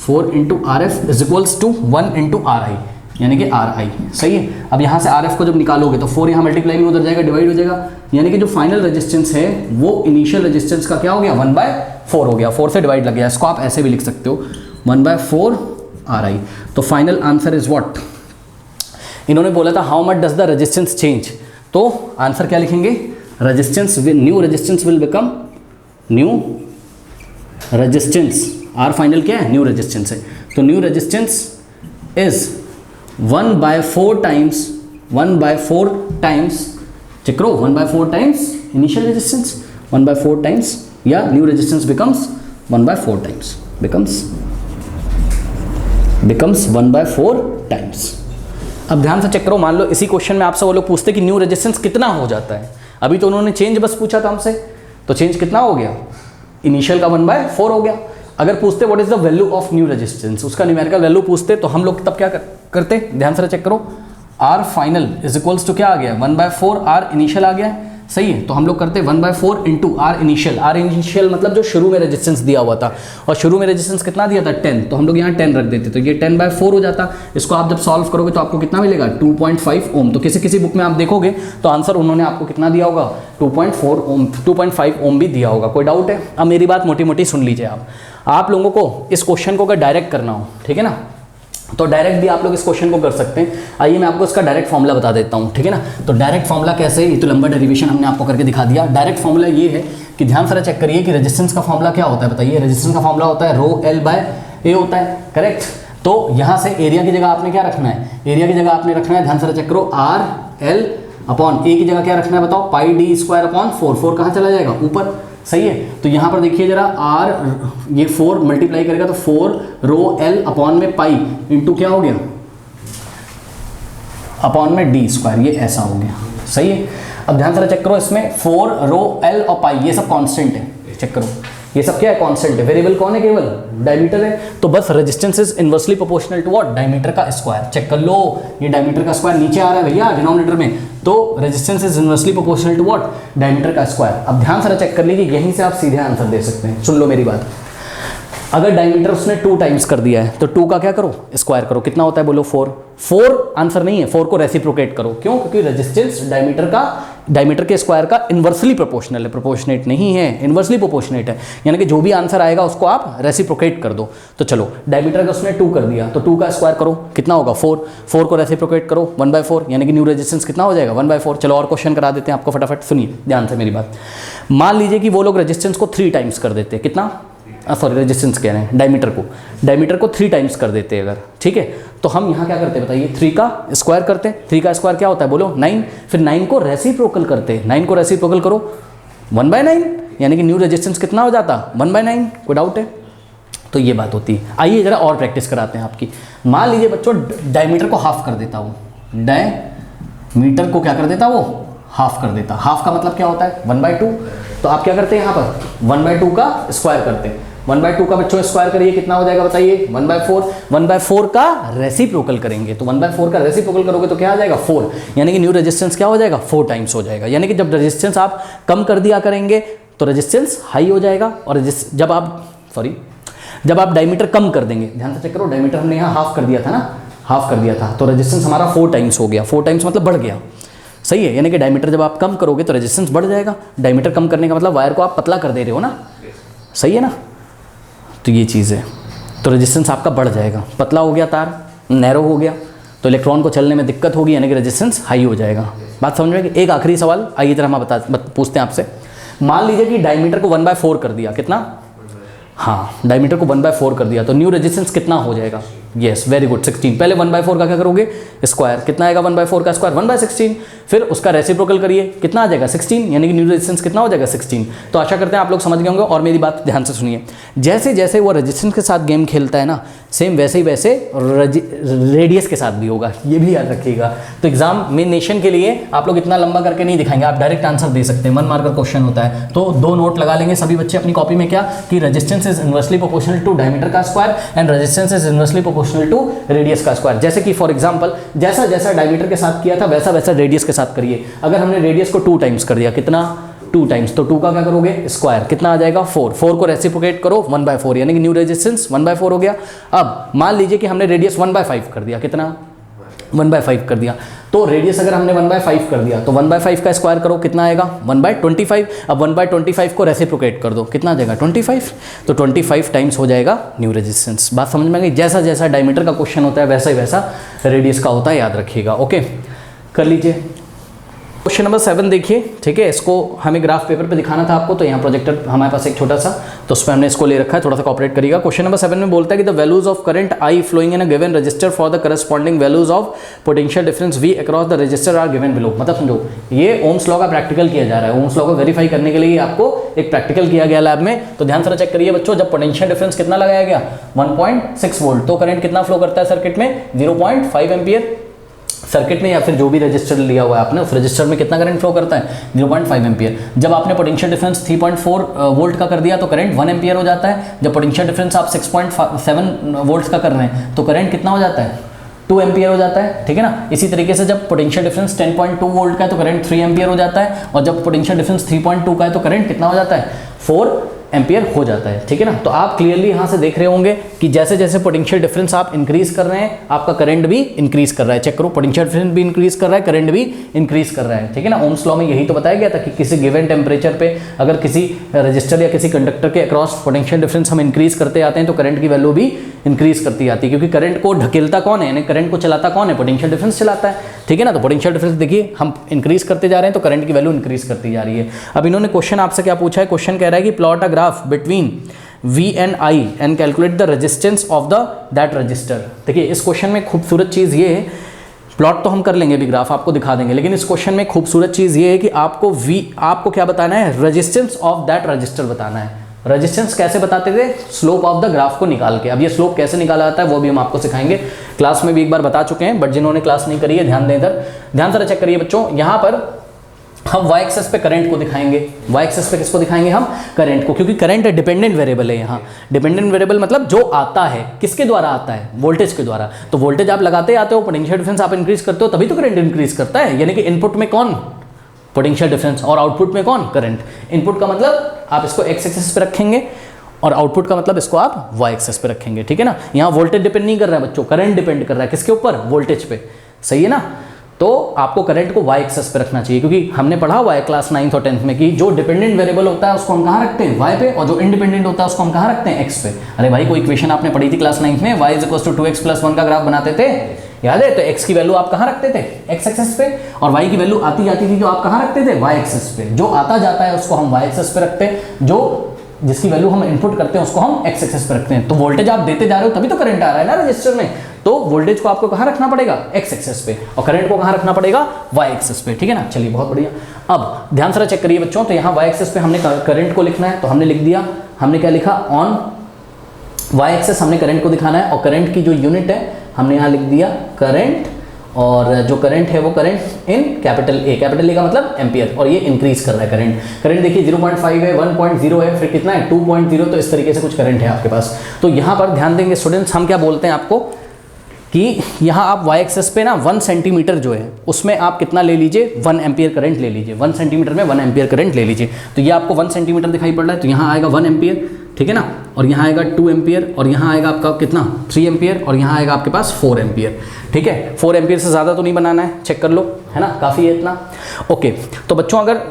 4 into R F is equals to 1 into R I, यानी कि आर आई। सही है। अब यहाँ से आर एफ को जब निकालोगे तो 4 यहाँ मल्टीप्लाई में उधर जाएगा, डिवाइड हो जाएगा, यानी कि जो फाइनल रेजिस्टेंस है वो इनिशियल रेजिस्टेंस का क्या हो गया 1/4 हो गया, 4 से डिवाइड लग गया। इसको आप ऐसे भी लिख सकते हो 1/4 आर आई। तो फाइनल आंसर इज व्हाट, इन्होंने बोला था how much does the resistance change, तो आंसर क्या लिखेंगे, resistance new resistance will become new resistance. R final क्या है न्यू रेजिस्टेंस है, तो new resistance is 1/4 times 1/4 times, check करो 1/4 टाइम्स इनिशियल रेजिस्टेंस, 1/4 टाइम्स, या new resistance becomes 1/4 times, becomes 1/4 times. अब ध्यान से चेक करो, मान लो इसी क्वेश्चन में आपसे वो लोग पूछते कि न्यू रेजिस्टेंस कितना हो जाता है, अभी तो उन्होंने चेंज बस पूछा था हमसे, तो चेंज कितना हो गया, इनिशियल का 1/4 हो गया। अगर पूछते what is the value of new resistance, उसका न्यूमेरिकल वैल्यू पूछते तो हम लोग तब क्या करते, ध्यान से चेक करो, R final is equals to क्या आ गया 1/4 आर इनिशियल आ गया, सही है। तो हम लोग करते 1/4 into R initial. R initial मतलब जो शुरू में रेजिस्टेंस दिया हुआ था, और शुरू में रेजिस्टेंस कितना दिया था 10, तो हम लोग यहाँ 10 रख देते, तो ये 10/4 हो जाता। इसको आप जब सॉल्व करोगे तो आपको कितना मिलेगा 2.5 ओम। तो किसी किसी बुक में आप देखोगे तो आंसर उन्होंने आपको कितना दिया होगा 2.4 ओम, 2.5 ओम भी दिया होगा। कोई डाउट है। अब मेरी बात मोटी मोटी सुन लीजिए आप लोगों को इस क्वेश्चन को अगर डायरेक्ट करना हो, ठीक है ना, तो डायरेक्ट भी आप लोग इस क्वेश्चन को कर सकते हैं। आइए मैं आपको इसका डायरेक्ट फॉर्मूला बता देता हूँ, ठीक है ना। तो डायरेक्ट फॉर्मूला कैसे, ये तो लंबा डेरिवेशन हमने आपको करके दिखा दिया। डायरेक्ट फॉर्मूला ये है कि ध्यान से चेक करिए कि रेजिस्टेंस का फॉर्मूला क्या होता है, बताइए। रेजिस्टेंस का फॉर्मूला होता है रो एल बाय ए होता है, करेक्ट। तो यहाँ से एरिया की जगह आपने क्या रखना है, एरिया की जगह आपने रखना है, ध्यान से चेक करो, आर एल अपॉन ए की जगह क्या रखना है बताओ, पाई डी स्क्वायर अपॉन 4। 4 कहाँ चला जाएगा ऊपर, सही है। तो यहाँ पर देखिए जरा, आर ये 4 मल्टीप्लाई करेगा तो 4 रो एल अपॉन में पाई इंटू क्या हो गया अपॉन में डी स्क्वायर, ये ऐसा हो गया, सही है। अब ध्यान से चेक करो, इसमें 4 रो एल और पाई ये सब कांस्टेंट है, चेक करो ये सब क्या है कांस्टेंट है। वेरिएबल कौन है, केवल डायमीटर है। तो बस resistance is inversely proportional to what, diameter का स्क्वायर। चेक कर लो, ये डायमीटर का स्क्वायर नीचे आ रहा है भैया डिनोमिनेटर में, तो resistance is inversely proportional to what, diameter का स्क्वायर। अब ध्यान से चेक कर लीजिए, यहीं से आप सीधे आंसर दे सकते हैं। सुन लो मेरी बात, अगर डायमीटर उसने 2 टाइम्स कर दिया है तो 2 का क्या करो, स्क्वायर करो, कितना होता है बोलो 4। 4 आंसर नहीं है, 4 को रेसिप्रोकेट करो, क्यों, क्योंकि रेजिस्टेंस डायमीटर का डायमीटर के स्क्वायर का इन्वर्सली प्रोपोर्शनल है, प्रोपोर्शनेट नहीं है, इन्वर्सली प्रोपोर्शनेट है, यानी कि जो भी आंसर आएगा उसको आप रेसिप्रोकेट कर दो। तो चलो डायमीटर का उसने 2 कर दिया, तो 2 का स्क्वायर करो, कितना होगा 4, 4 को रेसिप्रोकेट करो 1/4, यानी कि न्यू रेजिस्टेंस कितना हो जाएगा 1/4। चलो और क्वेश्चन करा देते हैं आपको फटाफट, सुनिए ध्यान से मेरी बात। मान लीजिए कि वो लोग रेजिस्टेंस को 3 टाइम्स कर देते हैं, कितना, सॉरी रेजिस्टेंस कह रहे हैं, डायमीटर को 3 टाइम्स कर देते हैं अगर, ठीक है, तो हम यहाँ क्या करते हैं बताइए, 3 का स्क्वायर करते हैं। 3 का स्क्वायर क्या होता है बोलो 9, फिर 9 को रेसिप्रोकल करते हैं, 9 को रेसिप्रोकल करो 1/9, यानी कि न्यू रेजिस्टेंस कितना हो जाता 1/9, कोई डाउट है? तो ये बात होती है। आइए जरा और प्रैक्टिस कराते हैं आपकी। मान लीजिए बच्चों डायमीटर को हाफ कर देता हूँ, डायमीटर को क्या कर देता वो हाफ कर देता, हाफ का मतलब क्या होता है 1/2, तो आप क्या करते हैं यहाँ पर 1/2 का स्क्वायर करते हैं, 1/2 का बच्चों स्क्वायर करिए कितना हो जाएगा बताइए 1/4, 1/4 का रेसिप्रोकल करेंगे, तो 1/4 का रेसिप्रोकल करोगे तो क्या आ जाएगा 4, यानी कि न्यू रेजिस्टेंस क्या हो जाएगा 4 टाइम्स हो जाएगा। यानी कि जब रेजिस्टेंस आप कम कर दिया करेंगे तो रेजिस्टेंस हाई हो जाएगा, और जब आप डायमीटर कम कर देंगे, ध्यान से चेक करो, डायमीटर हमने यहाँ हाफ कर दिया था ना, हाफ कर दिया था, तो रेजिस्टेंस हमारा 4 टाइम्स हो गया, 4 टाइम्स मतलब बढ़ गया, सही है, यानी कि डायमीटर जब आप कम करोगे तो रेजिस्टेंस बढ़ जाएगा। डायमीटर कम करने का मतलब वायर को आप पतला कर दे रहे हो ना, सही है ना, तो ये चीज़ है, तो रेजिस्टेंस आपका बढ़ जाएगा, पतला हो गया तार, नैरो हो गया, तो इलेक्ट्रॉन को चलने में दिक्कत होगी, यानी कि रेजिस्टेंस हाई हो जाएगा। बात समझ में? एक आखिरी सवाल आइए जरा हम पूछते हैं आपसे। मान लीजिए कि डायमीटर को 1/4 कर दिया, कितना, हाँ डायमीटर को 1/4 कर दिया, तो न्यू रेजिस्टेंस कितना हो जाएगा, यस वेरी गुड 16। पहले 1/4 का क्या करोगे स्क्वायर, कितना आएगा 1/4 का स्क्वायर 1/16, फिर उसका रेसिप्रोकल करिए कितना आ जाएगा 16, यानी कि न्यू रेजिस्टेंस कितना हो जाएगा 16। तो आशा करते हैं आप लोग समझ गए होंगे, और मेरी बात ध्यान से सुनिए, जैसे जैसे वो रेजिस्टेंस के साथ गेम खेलता है ना, सेम वैसे ही वैसे रेडियस के साथ भी होगा, ये भी याद रखिएगा। तो एग्जामिनेशन के लिए आप लोग इतना लंबा करके नहीं दिखाएंगे, आप डायरेक्ट आंसर दे सकते हैं, मन मारकर क्वेश्चन होता है, तो 2 नोट लगा लेंगे सभी बच्चे अपनी कॉपी में, क्या कि resistance is inversely proportional to diameter का square and resistance is inversely proportional to radius का स्क्वायर। जैसे कि फॉर एग्जांपल जैसा जैसा डायमीटर के साथ किया था वैसा वैसा रेडियस के साथ करिए। अगर हमने रेडियस को 2 टाइम्स कर दिया, कितना 2 टाइम्स, तो 2 का क्या करोगे स्क्वायर, कितना आ जाएगा 4, 4 को रेसिप्रोकेट करो 1/4, यानी कि न्यू रेजिस्टेंस 1/4 हो गया। अब मान लीजिए कि हमने रेडियस 1/5 कर दिया, कितना 1/5 कर दिया, तो रेडियस अगर हमने 1/5 कर दिया तो 1/5 का स्क्वायर करो कितना आएगा 1/25। अब 1/25 को रेसिप्रोकेट कर दो, कितना आ जाएगा 25, तो 25 टाइम्स हो जाएगा न्यू रेजिस्टेंस। बात समझ में आ गई? जैसा जैसा डायमीटर का क्वेश्चन होता है वैसा ही वैसा रेडियस का होता है, याद रखिएगा। ओके कर लीजिए। क्वेश्चन नंबर 7 देखिए, ठीक है, इसको हमें ग्राफ पेपर पे दिखाना था आपको, तो यहाँ प्रोजेक्टर हमारे पास एक छोटा सा, तो उस पर हमने इसको ले रखा है, थोड़ा सा कॉपरेट करिएगा। क्वेश्चन नंबर 7 में बोलता है कि the values of current I flowing in a given resistor for the corresponding values of potential difference V across the resistor are given below. मतलब समझो ये ओम्स लॉ का प्रैक्टिकल किया जा रहा है, ओम्स लॉ को वेरीफाई करने के लिए आपको एक प्रैक्टिकल किया गया लैब में। तो ध्यान से चेक करिए बच्चों, जब पोटेंशियल डिफरेंस कितना लगाया गया 1.6 वोल्ट, तो करंट कितना फ्लो करता है सर्किट में 0.5 एम्पियर सर्किट में, या फिर जो भी रजिस्टर लिया हुआ है आपने उस रजिस्टर में कितना करंट फ्लो करता है 0.5 एम्पियर। जब आपने पोटेंशियल डिफरेंस 3.4 वोल्ट का कर दिया तो करंट 1 एम्पियर हो जाता है। जब पोटेंशियल डिफरेंस आप 6.7 वोल्ट्स का कर रहे हैं तो करंट कितना हो जाता है 2 एम्पियर हो जाता है, ठीक है ना। इसी तरीके से जब पोटेंशियल डिफरेंस 10.2 वोल्ट का है तो करंट 3 एम्पियर हो जाता है, और जब पोटेंशियल डिफरेंस 3.2 का है तो करंट कितना हो जाता है 4 एम्पियर हो जाता है, ठीक है ना। तो आप क्लियरली यहाँ से देख रहे होंगे कि जैसे जैसे पोटेंशियल डिफरेंस आप इंक्रीज कर रहे हैं आपका करंट भी इंक्रीज कर रहा है। चेक करो, पोटेंशियल डिफरेंस भी इंक्रीज कर रहा है, करंट भी इंक्रीज कर रहा है, ठीक है ना। ओम्स लॉ में यही तो बताया गया था कि किसी गिवन टेम्परेचर पे अगर किसी रजिस्टर या किसी कंडक्टर के अक्रॉस पोटेंशियल डिफरेंस हम इंक्रीज करते आते हैं तो करंट की वैल्यू भी इंक्रीज करती आती है, क्योंकि करंट को ढकेलता कौन है, यानी करंट को चलाता कौन है, पोटेंशियल डिफरेंस चलाता है, ठीक है ना। तो पोटेंशियल डिफरेंस देखिए हम इंक्रीज करते जा रहे हैं तो करंट की वैल्यू इंक्रीज करती जा रही है। अब इन्होंने क्वेश्चन आपसे क्या पूछा है, क्वेश्चन कह रहा है कि plot a graph between V and I and calculate the resistance of that resistor। देखिए इस क्वेश्चन में खूबसूरत चीज़ ये है, प्लॉट तो हम कर लेंगे, भी ग्राफ आपको दिखा देंगे, लेकिन इस क्वेश्चन में खूबसूरत चीज़ ये है कि आपको क्या बताना है, रेजिस्टेंस ऑफ दैट रजिस्टर बताना है। रेजिस्टेंस कैसे बताते थे, स्लोप ऑफ द ग्राफ को निकाल के। अब ये स्लोप कैसे निकाला जाता है वो भी हम आपको सिखाएंगे, क्लास में भी एक बार बता चुके हैं, बट जिन्होंने क्लास नहीं करी है ध्यान दें इधर, ध्यान से चेक करिए बच्चों। यहाँ पर हम y एक्सेस पे करंट को दिखाएंगे, y एक्सेस पे किसको दिखाएंगे हम, करंट को, क्योंकि करंट डिपेंडेंट वेरिएबल है। यहाँ डिपेंडेंट वेरिएबल मतलब जो आता है किसके द्वारा आता है, वोल्टेज के द्वारा। तो वोल्टेज आप लगाते आते हो, पोटेंशियल डिफरेंस आप इंक्रीज करते हो, तभी तो करंट इंक्रीज करता है। यानी कि इनपुट में कौन, पोटेंशियल डिफरेंस, और आउटपुट में कौन, करंट। इनपुट का मतलब आप इसको x एक्सेस पे रखेंगे और आउटपुट का मतलब इसको आप y एक्सेस पे रखेंगे, ठीक है ना। यहाँ वोल्टेज डिपेंड नहीं कर रहा है बच्चों, करंट डिपेंड कर रहा है किसके ऊपर, वोल्टेज पे, सही है ना। तो आपको करंट को वाई एक्सेस पे रखना चाहिए, क्योंकि हमने पढ़ा हुआ है क्लास 9th और 10th में कि जो डिपेंडेंट वेरिएबल होता है उसको हम कहाँ रखते हैं, वाई पे, और जो इंडिपेंडेंट होता है उसको हम कहाँ रखते हैं, एक्स पे। अरे भाई कोई इक्वेशन आपने पढ़ी थी क्लास 9th में, y = 2x + 1 का ग्राफ बनाते थे, याद है? तो x की वैल्यू आप कहाँ रखते थे, x एक्सेस पे, और y की वैल्यू आती जाती थी तो आप कहाँ रखते थे, y एक्सेस पे। जो आता जाता है उसको हम y एक्सेस पे रखते हैं, जो जिसकी वैल्यू हम इनपुट करते हैं उसको हम x एक्सेस पे रखते हैं। तो वोल्टेज आप देते जा रहे हो तभी तो करंट आ रहा है ना रजिस्टर में, तो वोल्टेज को आपको कहाँ रखना पड़ेगा, x एक्सेस पे, और करंट को कहाँ रखना पड़ेगा, y एक्सेस पे, ठीक है ना। चलिए बहुत बढ़िया। अब ध्यान से चेक करिए बच्चों, तो यहाँ y एक्सेस पे हमने करंट को लिखना है, तो हमने लिख दिया, हमने क्या लिखा, ऑन y एक्सेस हमने करंट को दिखाना है, और करंट की जो यूनिट है हमने यहाँ लिख दिया करंट, और जो करंट है वो करंट इन कैपिटल ए का मतलब एम्पियर, और ये इंक्रीज कर रहा है करंट देखिए 0.5 है, 1.0 है, फिर कितना है 2.0, तो इस तरीके से कुछ करंट है आपके पास। तो यहाँ पर ध्यान देंगे स्टूडेंट्स, हम क्या बोलते हैं आपको कि यहाँ आप y एक्सेस पे ना 1 सेंटीमीटर जो है उसमें आप कितना ले लीजिए, 1 एम्पियर करंट ले लीजिए, 1 सेंटीमीटर में 1 एम्पियर करंट ले लीजिए। तो ये आपको 1 सेंटीमीटर दिखाई पड़ रहा है, तो यहाँ आएगा 1 एम्पियर, ठीक है ना, और यहाँ आएगा 2 एम्पियर, और यहाँ आएगा आपका कितना 3 एम्पियर, और यहाँ आएगा आपके पास 4 एम्पियर, ठीक है। 4 एम्पियर से ज़्यादा तो नहीं बनाना है, चेक कर लो, है ना, काफ़ी है इतना। ओके, तो बच्चों अगर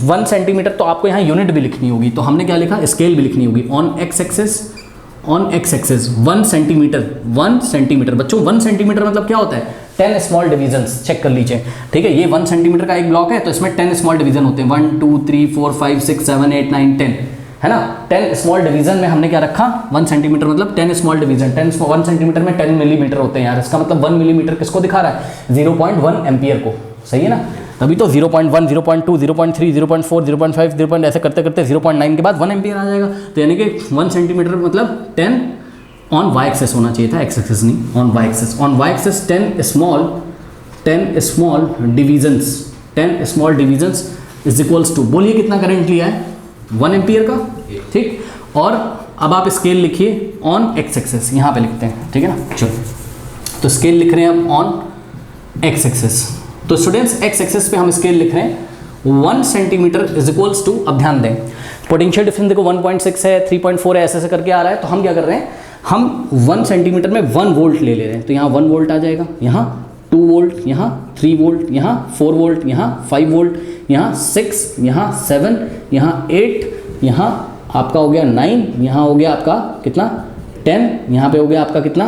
1 सेंटीमीटर, तो आपको यहाँ यूनिट भी लिखनी होगी, तो हमने क्या लिखा, स्केल भी लिखनी होगी, ऑन x एक्सेस 1 सेंटीमीटर। बच्चों 1 सेंटीमीटर मतलब क्या होता है, 10 स्मॉल डिवीजन्स, चेक कर लीजिए, ठीक है। ये 1 सेंटीमीटर का एक ब्लॉक है, तो इसमें 10 स्मॉल डिवीजन होते हैं, 1 2 3 4 5 6 7 8 9 10, है ना। 10 स्मॉल डिवीजन में हमने क्या रखा, 1 सेंटीमीटर मतलब 10 स्मॉल डिवीजन, 1 सेंटीमीटर में 10 मिलीमीटर होते हैं यार, इसका मतलब 1 मिलीमीटर किसको दिखा रहा है, 0.1 एम्पियर को, सही है ना। तभी तो 0.1 0.2 0.3 0.4 0.5 0. ऐसे करते करते 0.9 के बाद 1 एम्पियर आ जाएगा, तो यानी कि 1 सेंटीमीटर मतलब 10 ऑन वाई एक्सेस होना चाहिए था, एक्स एक्सेस नहीं, on Y axis. On Y axis 10 small divisions is equals to, बोलिए कितना करंट लिया है, 1 एम्पियर का, ठीक। और अब आप स्केल लिखिए ऑन एक्स एक्सेस, यहाँ पे लिखते हैं, ठीक है ना। चलो, तो स्केल लिख रहे हैं हम ऑन एक्स एक्सेस, तो स्टूडेंट्स एक्स एक्सेस पे हम स्केल लिख रहे हैं 1 सेंटीमीटर इज इक्वल्स टू, अब ध्यान दें पोटेंशियल डिफरेंस देखो 1.6 है, 3.4 है, ऐसे करके आ रहा है, तो हम क्या कर रहे हैं, हम 1 सेंटीमीटर में 1 वोल्ट ले ले रहे हैं, तो यहाँ 1 वोल्ट आ जाएगा, यहाँ 2 वोल्ट, यहाँ 3 वोल्ट, यहाँ 4 वोल्ट, यहाँ 5 वोल्ट, यहाँ 6, यहाँ 7, यहाँ 8, यहाँ आपका हो गया 9, यहाँ हो गया आपका कितना 10, यहाँ पे हो गया आपका कितना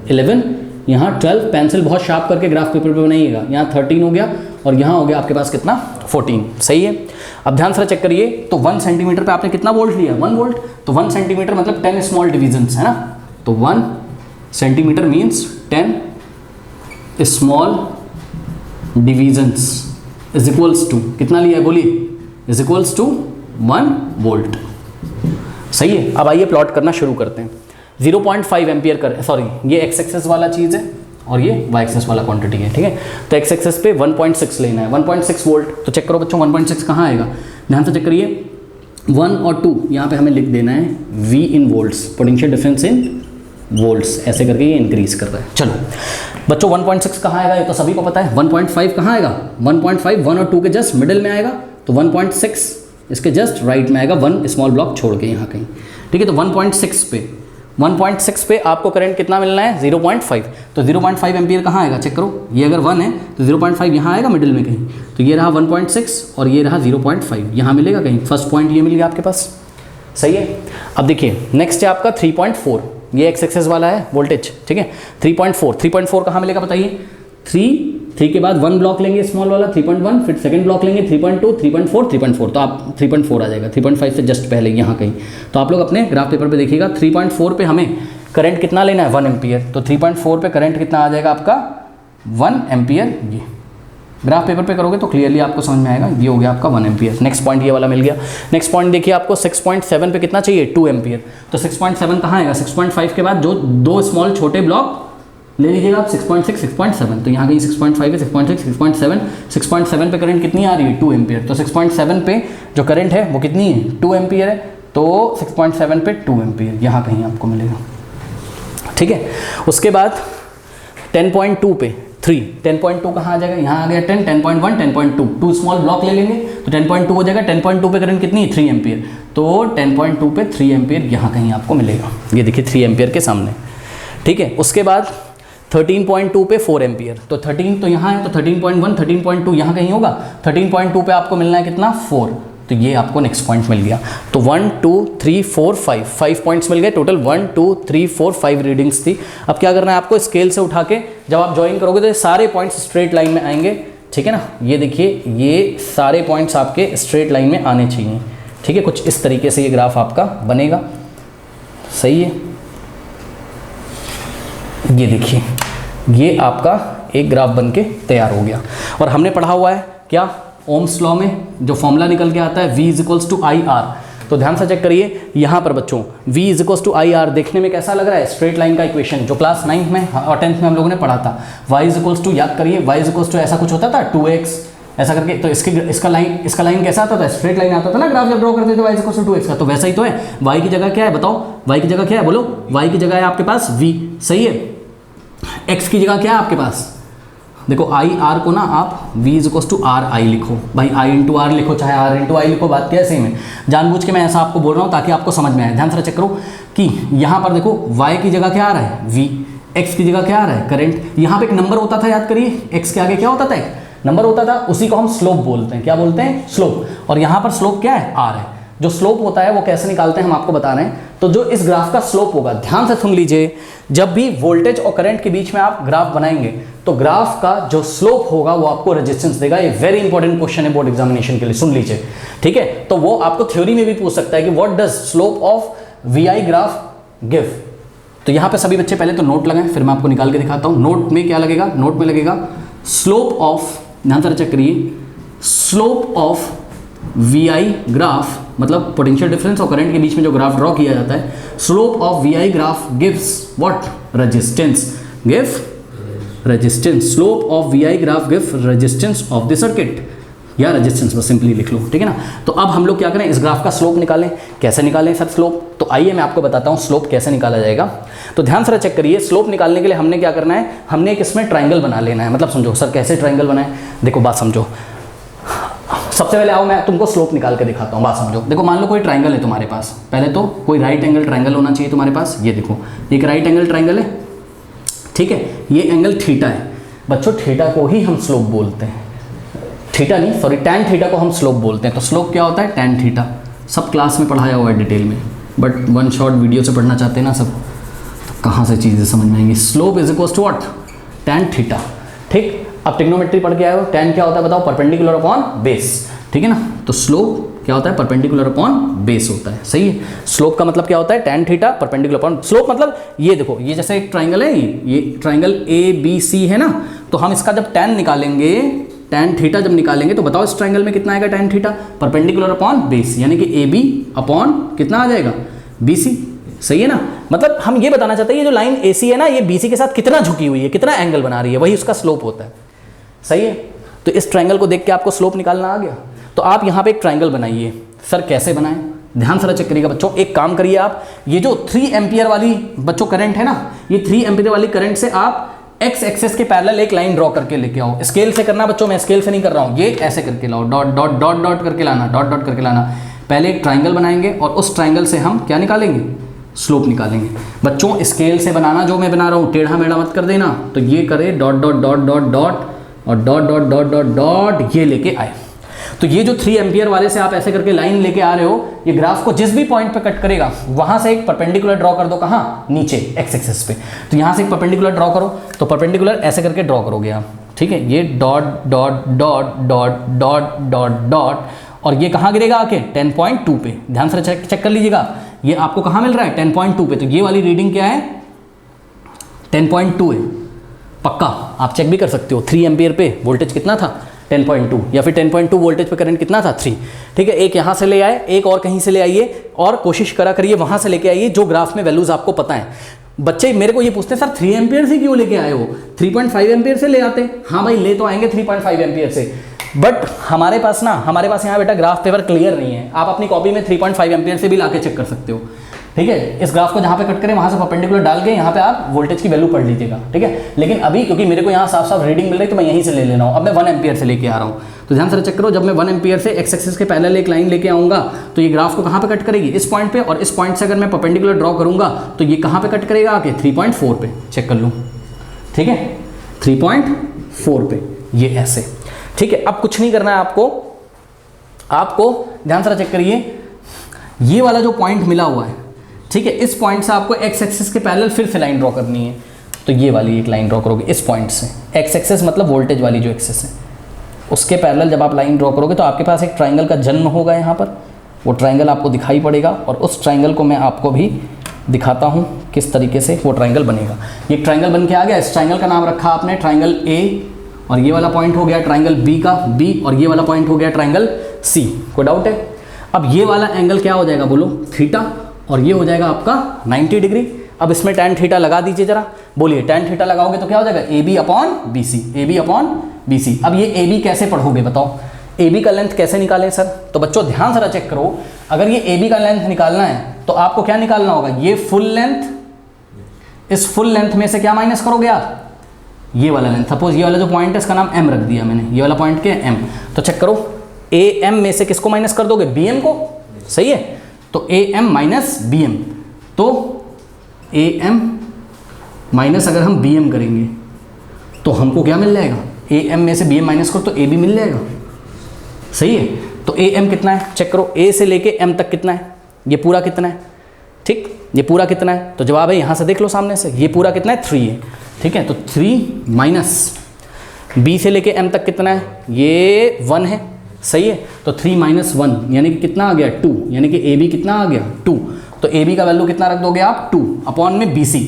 11, यहाँ 12, पेंसिल बहुत शार्प करके ग्राफ पेपर पे बनाइएगा, यहाँ 13 हो गया, और यहाँ हो गया आपके पास कितना 14, सही है। अब ध्यान से चेक करिए, तो 1 सेंटीमीटर पे आपने कितना वोल्ट लिया, 1 वोल्ट, तो 1 सेंटीमीटर मतलब 10 स्मॉल डिवीजन्स, है ना, तो 1 centimetre means 10 small divisions is equals to, कितना लिया है बोलिए, इज इक्वल्स टू 1 वोल्ट, सही है। अब आइए प्लॉट करना शुरू करते हैं। 0.5 एम्पियर कर, सॉरी ये एक्स एक्सेस वाला चीज़ है और ये वाई एक्सेस वाला क्वांटिटी है, ठीक है। तो एक्स एक्सेस पे 1.6 लेना है, 1.6 वोल्ट, तो चेक करो बच्चों 1.6 कहाँ आएगा, ध्यान से चेक करिए, 1 और 2 यहाँ पे हमें लिख देना है V in volts, potential difference in volts, ऐसे करके ये इंक्रीज कर रहा है। चलो बच्चों 1.6 कहाँ आएगा, ये तो सभी को पता है। 1.5 कहाँ आएगा, 1.5 1 और 2 के जस्ट मिडिल में आएगा, तो 1.6 इसके जस्ट राइट में आएगा, 1 स्मॉल ब्लॉक छोड़ के यहाँ कहीं, ठीक है। तो 1.6 पे आपको करंट कितना मिलना है, 0.5, तो 0.5 एम्पियर कहाँ आएगा, चेक करो, ये अगर 1 है तो 0.5 यहाँ आएगा मिडिल में कहीं, तो ये रहा 1.6 और ये रहा 0.5, यहाँ मिलेगा कहीं, फर्स्ट पॉइंट ये मिल गया आपके पास, सही है। अब देखिए नेक्स्ट है आपका 3.4, ये एक्स एक्सेस वाला है वोल्टेज, ठीक है। 3.4 कहाँ मिलेगा बताइए, 3 के बाद 1 ब्लॉक लेंगे स्मॉल वाला 3.1, फिर सेकंड ब्लॉक लेंगे 3.2, 3.4, तो आप 3.4 आ जाएगा, 3.5 से जस्ट पहले यहाँ कहीं। तो आप लोग अपने ग्राफ पेपर पे देखिएगा, 3.4 पे हमें करंट कितना लेना है, 1 एम्पियर, तो 3.4 पे करंट कितना आ जाएगा आपका 1 एम्पियर। ये ग्राफ पेपर पे करोगे तो क्लियरली आपको समझ में आएगा, ये हो गया आपका 1 एम्पियर। नेक्स्ट पॉइंट ये वाला मिल गया। नेक्स्ट पॉइंट देखिए आपको 6.7 पे कितना चाहिए, 2 एम्पियर, तो 6.7 कहाँ आएगा, 6.5 के बाद जो 2 स्मॉल छोटे ब्लॉक ले लीजिएगा आप, 6.6 6.7, तो यहाँ कहीं 6.5 है, 6.6 6.7, 6.7 पे करंट कितनी आ रही है, 2 एम्पियर, तो 6.7 पे जो करंट है वो कितनी है, 2 एम्पियर है, तो 6.7 पे 2 एम्पियर यहाँ कहीं आपको मिलेगा, ठीक है। उसके बाद 10.2 पे 3, 10.2 कहाँ आ जाएगा, यहाँ आ गया 10, 10.1 10.2, 2 स्मॉल ब्लॉक ले लेंगे तो 10.2 हो जाएगा, 10.2 पे करंट कितनी है, 3 एम्पियर, तो 10.2 पे 3 एम्पियर यहाँ कहीं आपको मिलेगा, ये देखिए 3 एम्पियर के सामने, ठीक है। उसके बाद 13.2 पे 4 एम्पियर, तो 13 तो यहाँ है, तो 13.1 13.2 यहाँ कहीं होगा, 13.2 पे आपको मिलना है कितना 4, तो ये आपको नेक्स्ट पॉइंट मिल गया। तो 1 2 3 4 5 पॉइंट्स मिल गए टोटल, 1 2 3 4 5 रीडिंग्स थी। अब क्या करना है आपको, स्केल से उठा के जब आप ज्वाइन करोगे तो ये सारे पॉइंट्स स्ट्रेट लाइन में आएंगे, ठीक है ना। ये देखिए ये सारे पॉइंट्स आपके स्ट्रेट लाइन में आने चाहिए, ठीक है। कुछ इस तरीके से ये ग्राफ आपका बनेगा, सही है। ये देखिए ये आपका एक ग्राफ बन के तैयार हो गया। और हमने पढ़ा हुआ है क्या, ओम्स लॉ में जो फॉर्मूला निकल के आता है V equals to I R, तो ध्यान से चेक करिए यहाँ पर बच्चों V equals to I R देखने में कैसा लग रहा है, स्ट्रेट लाइन का इक्वेशन जो क्लास 9th में और 10th में हम लोगों ने पढ़ा था। Y इक्वल्स टू, याद करिए Y इक्वल्स टू ऐसा कुछ होता था 2x ऐसा करके, तो इसका लाइन कैसा आता था, स्ट्रेट लाइन आता था ना ग्राफ जब ड्रॉ करते थे y इक्वल्स टू 2x का, तो वैसा ही तो है। y की जगह क्या है बताओ, y की जगह क्या है बोलो, y की जगह है आपके पास v, सही है। x की जगह क्या है आपके पास, देखो आई आर को ना आप v equals to R I लिखो, भाई i इंटू आर लिखो चाहे r इंटू आई लिखो, बात क्या है सेम है। जानबूझ के मैं ऐसा आपको बोल रहा हूँ ताकि आपको समझ में आए। ध्यान से चेक करो कि यहाँ पर देखो y की जगह क्या आ रहा है v, x की जगह क्या आ रहा है करंट। यहाँ पे एक नंबर होता था, याद करिए x के आगे क्या होता था, एक नंबर होता था, उसी को हम स्लोप बोलते हैं। क्या बोलते हैं, स्लोप। और यहाँ पर स्लोप क्या है, r है। जो स्लोप होता है वो कैसे निकालते हैं हम आपको बता रहे हैं। तो जो इस ग्राफ का स्लोप होगा, ध्यान से सुन लीजिए, जब भी वोल्टेज और करंट के बीच में आप ग्राफ बनाएंगे तो ग्राफ का जो स्लोप होगा वो आपको रेजिस्टेंस देगा। ये वेरी इंपॉर्टेंट क्वेश्चन है बोर्ड एग्जामिनेशन के लिए, सुन लीजिए, ठीक है। तो वो आपको थ्योरी में भी पूछ सकता है कि what does slope of V I graph give. तो यहाँ पे सभी बच्चे पहले तो नोट लगाएं, फिर मैं आपको निकाल के दिखाता हूँ। नोट में क्या लगेगा, नोट में लगेगा स्लोप ऑफ, ध्यान से चेक करिए, slope of V I graph मतलब पोटेंशियल डिफरेंस और करंट के बीच में जो ग्राफ ड्रॉ किया जाता है, slope of V I graph gives what, resistance, give resistance. Slope of V I graph give resistance of the circuit, या रेजिस्टेंस बस सिंपली लिख लो, ठीक है ना। तो अब हम लोग क्या करें, इस ग्राफ का स्लोप निकालें। कैसे निकालें सर स्लोप, तो आइए मैं आपको बताता हूँ स्लोप कैसे निकाला जाएगा। तो ध्यान से चेक करिए, स्लोप निकालने के लिए हमने क्या करना है, हमने एक इसमें ट्राइंगल बना लेना है। मतलब समझो सर कैसे ट्राइंगल बनाए, देखो बात समझो। सबसे पहले आओ मैं तुमको स्लोप निकाल के दिखाता हूँ, बात समझो। देखो मान लो कोई ट्राइंगल है तुम्हारे पास, पहले तो कोई राइट एंगल ट्राइंगल होना चाहिए तुम्हारे पास। ये देखो एक राइट एंगल ट्राइंगल है, ठीक है। ये एंगल थीटा है बच्चों, थीटा को ही हम स्लोप बोलते हैं, थीटा नहीं सॉरी टैन थीटा को हम स्लोप बोलते हैं। तो स्लोप क्या होता है, टैन थीटा, सब क्लास में पढ़ाया हुआ है डिटेल में, बट वन शॉट वीडियो से पढ़ना चाहते हैं ना सब, तो कहाँ से चीज़ें समझ में आएंगी। Slope is equals to what, tan theta, ठीक। अब ट्रिग्नोमेट्री पढ़ के आए हो, टैन क्या होता है बताओ, परपेंडिकुलर अपॉन बेस, ठीक है ना। तो स्लोप क्या होता है, परपेंडिकुलर अपॉन बेस होता है, सही है। स्लोप का मतलब क्या होता है, tan theta perpendicular upon slope. मतलब ये देखो, ये जैसे एक ट्राइंगल है, ये ट्राइंगल ABC है ना, तो हम इसका जब टैन निकालेंगे, टैन थीटा जब निकालेंगे तो बताओ इस ट्राइंगल में कितना आएगा tan theta, perpendicular upon base, यानी कि AB अपॉन कितना आ जाएगा, BC, सही है ना। मतलब हम ये बताना चाहते हैं ये जो लाइन AC है ना, ये BC के साथ कितना झुकी हुई है, कितना एंगल बना रही है, वही उसका स्लोप होता है, सही है। तो इस ट्राइंगल को देख के आपको स्लोप निकालना आ गया। तो आप यहाँ पे एक ट्राइंगल बनाइए। सर कैसे बनाएं, ध्यान से चेक करिएगा बच्चों। एक काम करिए आप, ये जो 3 एम्पियर वाली बच्चों करंट है ना, ये 3 एम्पियर वाली करंट से आप एक्स एक्सेस के पैरेलल एक लाइन ड्रॉ करके लेके आओ। स्केल से करना बच्चों, मैं स्केल से नहीं कर रहा हूँ, ये ऐसे करके लाओ, डॉट डॉट डॉट डॉट करके लाना, डॉट डॉट करके लाना। पहले एक ट्राइंगल बनाएंगे और उस ट्राइंगल से हम क्या निकालेंगे, स्लोप निकालेंगे। बच्चों स्केल से बनाना, जो मैं बना रहा हूँ टेढ़ा मेढ़ा मत कर देना। तो ये करे dot dot dot dot dot और dot dot dot dot dot, ये लेके आए। तो ये जो 3 एम्पियर वाले से आप ऐसे करके लाइन लेके आ रहे हो, ये ग्राफ को जिस भी पॉइंट पे कट करेगा वहां से एक परपेंडिकुलर ड्रॉ कर दो, कहाँ, नीचे एक्स एक्सिस पे। तो यहाँ से एक परपेंडिकुलर ड्रॉ करो, तो परपेंडिकुलर ऐसे करके ड्रॉ करोगे आप, ठीक है। ये dot dot dot dot dot dot dot, और ये कहाँ गिरेगा आके 10.2 पे। ध्यान से चेक कर लीजिएगा, ये आपको कहाँ मिल रहा है 10.2 पे। तो ये वाली रीडिंग क्या है, 10.2 है, पक्का आप चेक भी कर सकते हो। 3 एम्पियर पे वोल्टेज कितना था, 10.2, या फिर 10.2 वोल्टेज पे करंट कितना था, 3, ठीक है। एक यहाँ से ले आए, एक और कहीं से ले आइए, और कोशिश करा करिए वहाँ से लेके आइए जो ग्राफ में वैल्यूज आपको पता है। बच्चे मेरे को ये पूछते हैं सर 3 एम्पियर से क्यों लेके आए हो, 3.5 एम्पियर से ले आते। हाँ भाई ले तो आएंगे 3.5 एम्पियर से, बट हमारे पास यहाँ बेटा ग्राफ पेपर क्लियर नहीं है। आप अपनी कॉपी में 3.5 एम्पियर से भी लाके चेक कर सकते हो, ठीक है। इस ग्राफ को जहाँ पे कट करें वहाँ से परपेंडिकुलर डाल के यहाँ पे आप वोल्टेज की वैल्यू पढ़ लीजिएगा, ठीक है। लेकिन अभी क्योंकि मेरे को यहाँ साफ साफ रीडिंग मिल रही है तो मैं यहीं से ले लेना हूँ। अब मैं 1 एम्पियर से लेके आ रहा हूँ, तो ध्यान से चेक करो। जब मैं 1 एम्पियर से एक्स एक्सिस के पैरेलल एक लाइन लेके आऊँगा तो ये ग्राफ को कहाँ पे कट करेगी, इस पॉइंट पे। और इस पॉइंट से अगर मैं परपेंडिकुलर ड्रॉ करूँगा तो ये कहाँ पे कट करेगा आके 3.4 पे। चेक कर लूँ, ठीक है, 3.4 पे, ये ऐसे, ठीक है। अब कुछ नहीं करना है आपको, आपको ध्यान से चेक करिए, ये वाला जो पॉइंट मिला हुआ है, ठीक है, इस पॉइंट से आपको एक्स एक्सिस के पैरेलल फिर से लाइन ड्रॉ करनी है। तो ये वाली एक लाइन ड्रॉ करोगे इस पॉइंट से, एक्स एक्सिस मतलब वोल्टेज वाली जो एक्सिस है, उसके पैरेलल जब आप लाइन ड्रॉ करोगे तो आपके पास एक ट्राइंगल का जन्म होगा यहाँ पर, वो ट्राइंगल आपको दिखाई पड़ेगा, और उस ट्राइंगल को मैं आपको भी दिखाता हूँ किस तरीके से वो ट्राइंगल बनेगा। ये ट्राइंगल बन के आ गया, इस ट्राइंगल का नाम रखा आपने ट्राइंगल ए, और ये वाला पॉइंट हो गया ट्राइंगल बी का बी, और ये वाला पॉइंट हो गया ट्राइंगल सी। कोई डाउट है? अब ये वाला एंगल क्या हो जाएगा बोलो, थीटा, और ये हो जाएगा आपका 90 डिग्री। अब इसमें tan थीटा लगा दीजिए जरा, बोलिए tan थीटा लगाओगे तो क्या हो जाएगा, AB upon BC, AB upon BC। अब ये AB कैसे पढ़ोगे बताओ, AB का लेंथ कैसे निकालें सर? तो बच्चों ध्यान से चेक करो, अगर ये AB का लेंथ निकालना है तो आपको क्या निकालना होगा, ये फुल लेंथ, इस फुल लेंथ में से क्या माइनस करोगे आप, ये वाला लेंथ। सपोज ये वाला जो पॉइंट है इसका नाम M रख दिया मैंने, ये वाला पॉइंट क्या है M, तो चेक करो AM में से किसको माइनस कर दोगे, BM को, सही है। तो AM माइनस BM, तो AM माइनस अगर हम BM करेंगे तो हमको क्या मिल जाएगा, AM में से BM माइनस करो तो AB मिल जाएगा, सही है। तो AM कितना है चेक करो, A से लेके M तक कितना है, ये पूरा कितना है, ठीक, ये पूरा कितना है, तो जवाब है यहाँ से देख लो सामने से, ये पूरा कितना है 3 है, ठीक है। तो 3 माइनस B से लेके M तक कितना है, ये 1 है, सही है। तो 3 माइनस 1 यानी कि कितना आ गया 2, यानी कि AB कितना आ गया 2। तो AB का वैल्यू कितना रख दोगे आप 2 अपॉन में BC,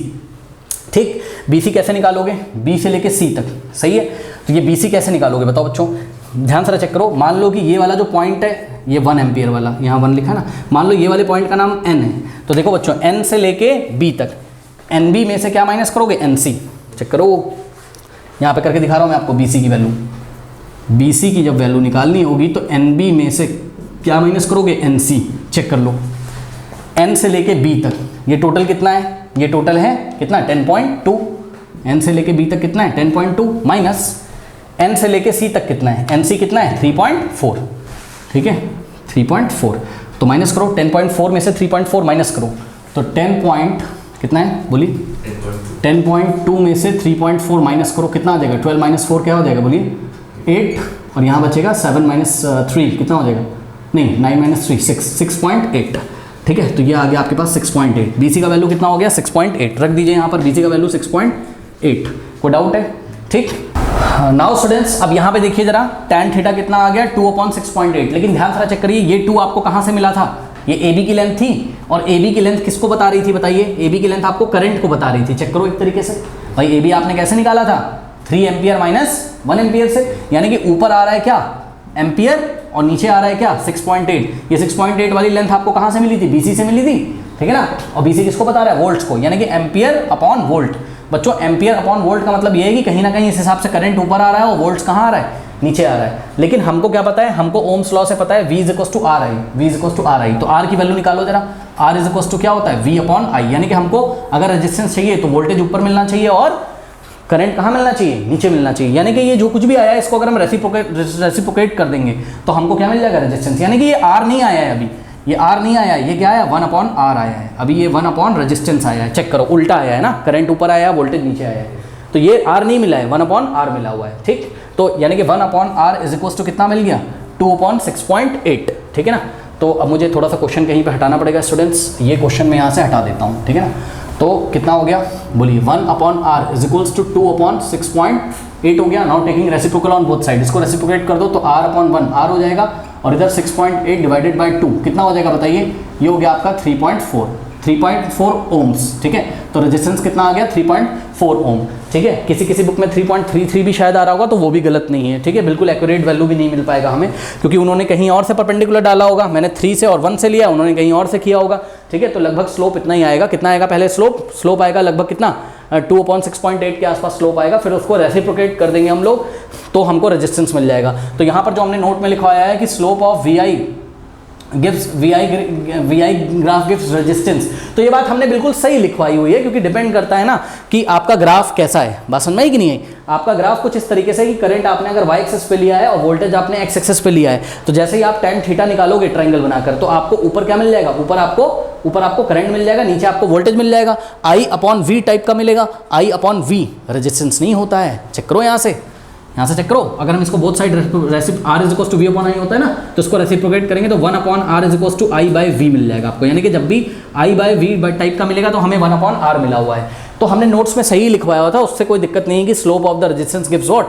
ठीक। BC कैसे निकालोगे, B से लेके C तक, सही है। तो ये BC कैसे निकालोगे बताओ बच्चों, ध्यान से चेक करो। मान लो कि ये वाला जो पॉइंट है ये 1 एम्पियर वाला, यहाँ 1 लिखा ना, मान लो ये वाले पॉइंट का नाम N है, तो देखो बच्चों N से लेके B तक, NB में से क्या माइनस करोगे, NC। चेक करो यहाँ पे करके दिखा रहा हूँ मैं आपको, BC की वैल्यू, BC की जब वैल्यू निकालनी होगी तो NB में से क्या माइनस करोगे, NC। चेक कर लो N से लेके B तक, ये टोटल कितना है, ये टोटल है कितना 10.2, N से लेके B तक कितना है 10.2, माइनस N से लेके C तक कितना है, NC कितना है 3.4, ठीक है 3.4। तो माइनस करो 10.4 में से 3.4 माइनस करो, तो 10 पॉइंट कितना है बोलिए, 10.2 में से 3.4 माइनस करो कितना आ जाएगा, 12 माइनस 4 क्या हो जाएगा बोलिए 8, और यहाँ बचेगा 7 माइनस 3 कितना हो जाएगा, नहीं 9 माइनस 3 6.8, ठीक है। तो ये आ गया आपके पास 6.8। BC का वैल्यू कितना हो गया 6.8, रख दीजिए यहाँ पर BC का वैल्यू 6.8। कोई डाउट है, ठीक। नाउ स्टूडेंट्स अब यहाँ पे देखिए जरा, tan थीटा कितना आ गया 2/6.8, लेकिन ध्यान से चेक करिए ये 2 आपको कहाँ से मिला था, ये AB की लेंथ थी, और AB की लेंथ किसको बता रही थी बताइए, AB की लेंथ आपको करंट को बता रही थी। चेक करो एक तरीके से, भाई AB आपने कैसे निकाला था 3 एम्पियर माइनस 1 एम्पियर से, यानी कि ऊपर आ रहा है क्या एम्पियर और नीचे आ रहा है क्या 6.8। ये 6.8 वाली लेंथ आपको कहाँ से मिली थी, BC से मिली थी, ठीक है ना। और BC किसको बता रहा है, वोल्ट्स को, यानी कि एम्पियर अपॉन वोल्ट। बच्चों एम्पियर अपॉन वोल्ट का मतलब ये है कि कहीं ना कहीं इस हिसाब से करंट ऊपर आ रहा है और वोल्ट्स कहाँ आ रहा है, नीचे आ रहा है। लेकिन हमको क्या पता है, हमको ओम्स लॉ से पता है V equals to R I, V equals to R I. तो R की वैल्यू निकालो जरा, R इक्वल्स टू क्या होता है V अपॉन I, यानी कि हमको अगर रेजिस्टेंस चाहिए तो वोल्टेज ऊपर मिलना चाहिए और करंट कहाँ मिलना चाहिए, नीचे मिलना चाहिए। यानी कि ये जो कुछ भी आया है इसको अगर हम रेसिप्रोकेट कर देंगे तो हमको क्या मिल जाएगा रेजिस्टेंस, यानी कि ये R नहीं आया है अभी, ये R नहीं आया है, ये क्या आया 1 अपॉन R आया है, अभी ये 1 अपॉन रेजिस्टेंस आया है। चेक करो उल्टा आया है ना, करंट ऊपर आया है वोल्टेज नीचे आया है, तो ये R नहीं मिला है 1 अपॉन R मिला हुआ है, ठीक। तो यानी कि 1 upon R is equals to कितना मिल गया 2/6.8, ठीक है ना। तो अब मुझे थोड़ा सा क्वेश्चन कहीं पे हटाना पड़ेगा स्टूडेंट्स, ये क्वेश्चन मैं यहाँ से हटा देता हूँ, ठीक है ना। तो कितना हो गया बोलिए 1 upon R is equals to 2/6.8 हो गया। Now taking reciprocal on both side, इसको रेसिप्रोकेट कर दो तो R अपॉन 1 R हो जाएगा, और इधर 6.8 डिवाइडेड बाई 2 कितना हो जाएगा बताइए, ये हो गया आपका 3.4 ओम्स, ठीक है। तो रेजिस्टेंस कितना आ गया 3.4 ओम, ठीक है। किसी किसी बुक में 3.33 भी शायद आ रहा होगा, तो वो भी गलत नहीं है, ठीक है। बिल्कुल एक्यूरेट वैल्यू भी नहीं मिल पाएगा हमें, क्योंकि उन्होंने कहीं और से परपेंडिकुलर डाला होगा, मैंने 3 से और 1 से लिया, उन्होंने कहीं और से किया होगा, ठीक है। तो लगभग स्लोप इतना ही आएगा, कितना आएगा पहले स्लोप आएगा लगभग कितना 2/6.8 के आसपास स्लोप आएगा, फिर उसको रेसिप्रोकेट कर देंगे हम लोग तो हमको रेजिस्टेंस मिल जाएगा। तो यहाँ पर जो हमने नोट में लिखवाया है कि slope of VI graph gives resistance, तो ये बात हमने बिल्कुल सही लिखवाई हुई है, क्योंकि डिपेंड करता है ना कि आपका ग्राफ कैसा है। बात समझ में आई कि नहीं है? आपका ग्राफ कुछ इस तरीके से कि करंट आपने अगर y एक्सिस पे लिया है और वोल्टेज आपने x एक्सिस पे लिया है, तो जैसे ही आप tan थीटा निकालोगे ट्रायंगल बनाकर, तो आपको ऊपर क्या मिल जाएगा, ऊपर आपको ऊपर आपको करंट मिल जाएगा, नीचे आपको वोल्टेज मिल जाएगा। आई अपॉन वी टाइप का मिलेगा, आई अपॉन वी रेजिस्टेंस नहीं होता है। चेक करो यहाँ से चेक करो। अगर हम इसको both side R is equal to V upon I होता है ना, तो इसको रेसिप्रोकेट करेंगे तो 1 upon R is equal to I by V मिल जाएगा आपको। यानी कि जब भी आई बाय वी टाइप का मिलेगा तो हमें 1 अपॉन आर मिला हुआ है। तो हमने नोट्स में सही लिखवाया हुआ था, उससे कोई दिक्कत नहीं है कि slope of the resistance gives what,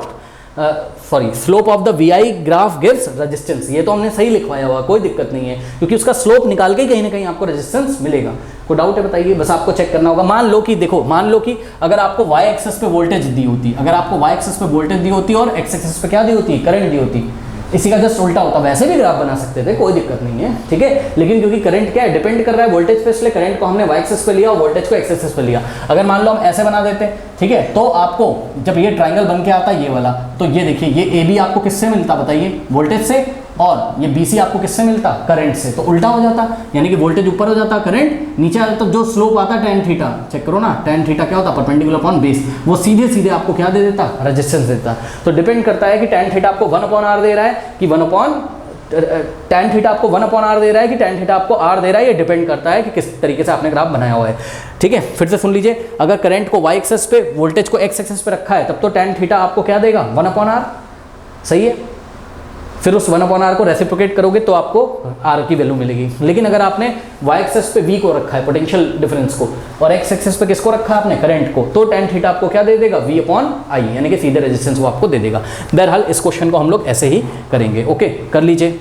slope of the V I graph gives resistance. ये तो हमने सही लिखवाया हुआ, कोई दिक्कत नहीं है, क्योंकि उसका स्लोप निकाल के कहीं ना कहीं आपको रेजिस्टेंस मिलेगा। कोई डाउट है बताइए, बस आपको चेक करना होगा। मान लो कि अगर आपको y एक्सेस पे वोल्टेज दी होती, और x एक्सेस पे क्या दी होती, करंट दी होती, इसी का जस्ट उल्टा होता। वैसे भी ग्राफ बना सकते थे, कोई दिक्कत नहीं है, ठीक है। लेकिन क्योंकि करंट क्या है, डिपेंड कर रहा है वोल्टेज पे, इसलिए करंट को हमने y एक्सेस पे लिया और वोल्टेज को x एक्सेस पे लिया। अगर मान लो हम ऐसे बना देते, ठीक है, तो आपको जब ये ट्राइंगल बन के आता है ये वाला, तो ये देखिए ये AB आपको किससे मिलता बताइए, वोल्टेज से, और ये BC आपको किससे मिलता, करंट से। तो उल्टा हो जाता, यानी कि वोल्टेज ऊपर हो जाता, करंट नीचे आ जाता। तो जो स्लोप आता tan थीटा, चेक करो ना, tan थीटा क्या होता, परपेंडिकुलर अपॉन बेस, वो सीधे सीधे आपको क्या दे देता, रेजिस्टेंस देता। तो डिपेंड करता है कि tan थीटा आपको 1 अपॉन आर दे रहा है कि tan थीटा आपको 1 अपॉन आर दे रहा है कि tan थीटा आपको आर दे रहा है। ये डिपेंड करता है कि किस तरीके से आपने ग्राफ बनाया हुआ है, ठीक है। फिर से सुन लीजिए, अगर करंट को y एक्सेस पे, वोल्टेज को x एक्सेस पे रखा है, तब तो tan थीटा आपको क्या देगा, 1 अपॉन आर, सही है। फिर उस 1 अपॉन आर को रेसिप्रोकेट करोगे तो आपको आर की वैल्यू मिलेगी। लेकिन अगर आपने y एक्सेस पे v को रखा है, पोटेंशियल डिफरेंस को, और x एक्सेस पे किसको रखा है आपने, करंट को, तो tan थीटा आपको क्या दे देगा, v अपॉन आई, यानी कि सीधे रेजिस्टेंस वो आपको दे देगा। बहरहाल इस क्वेश्चन को हम लोग ऐसे ही करेंगे, ओके, कर लीजिए।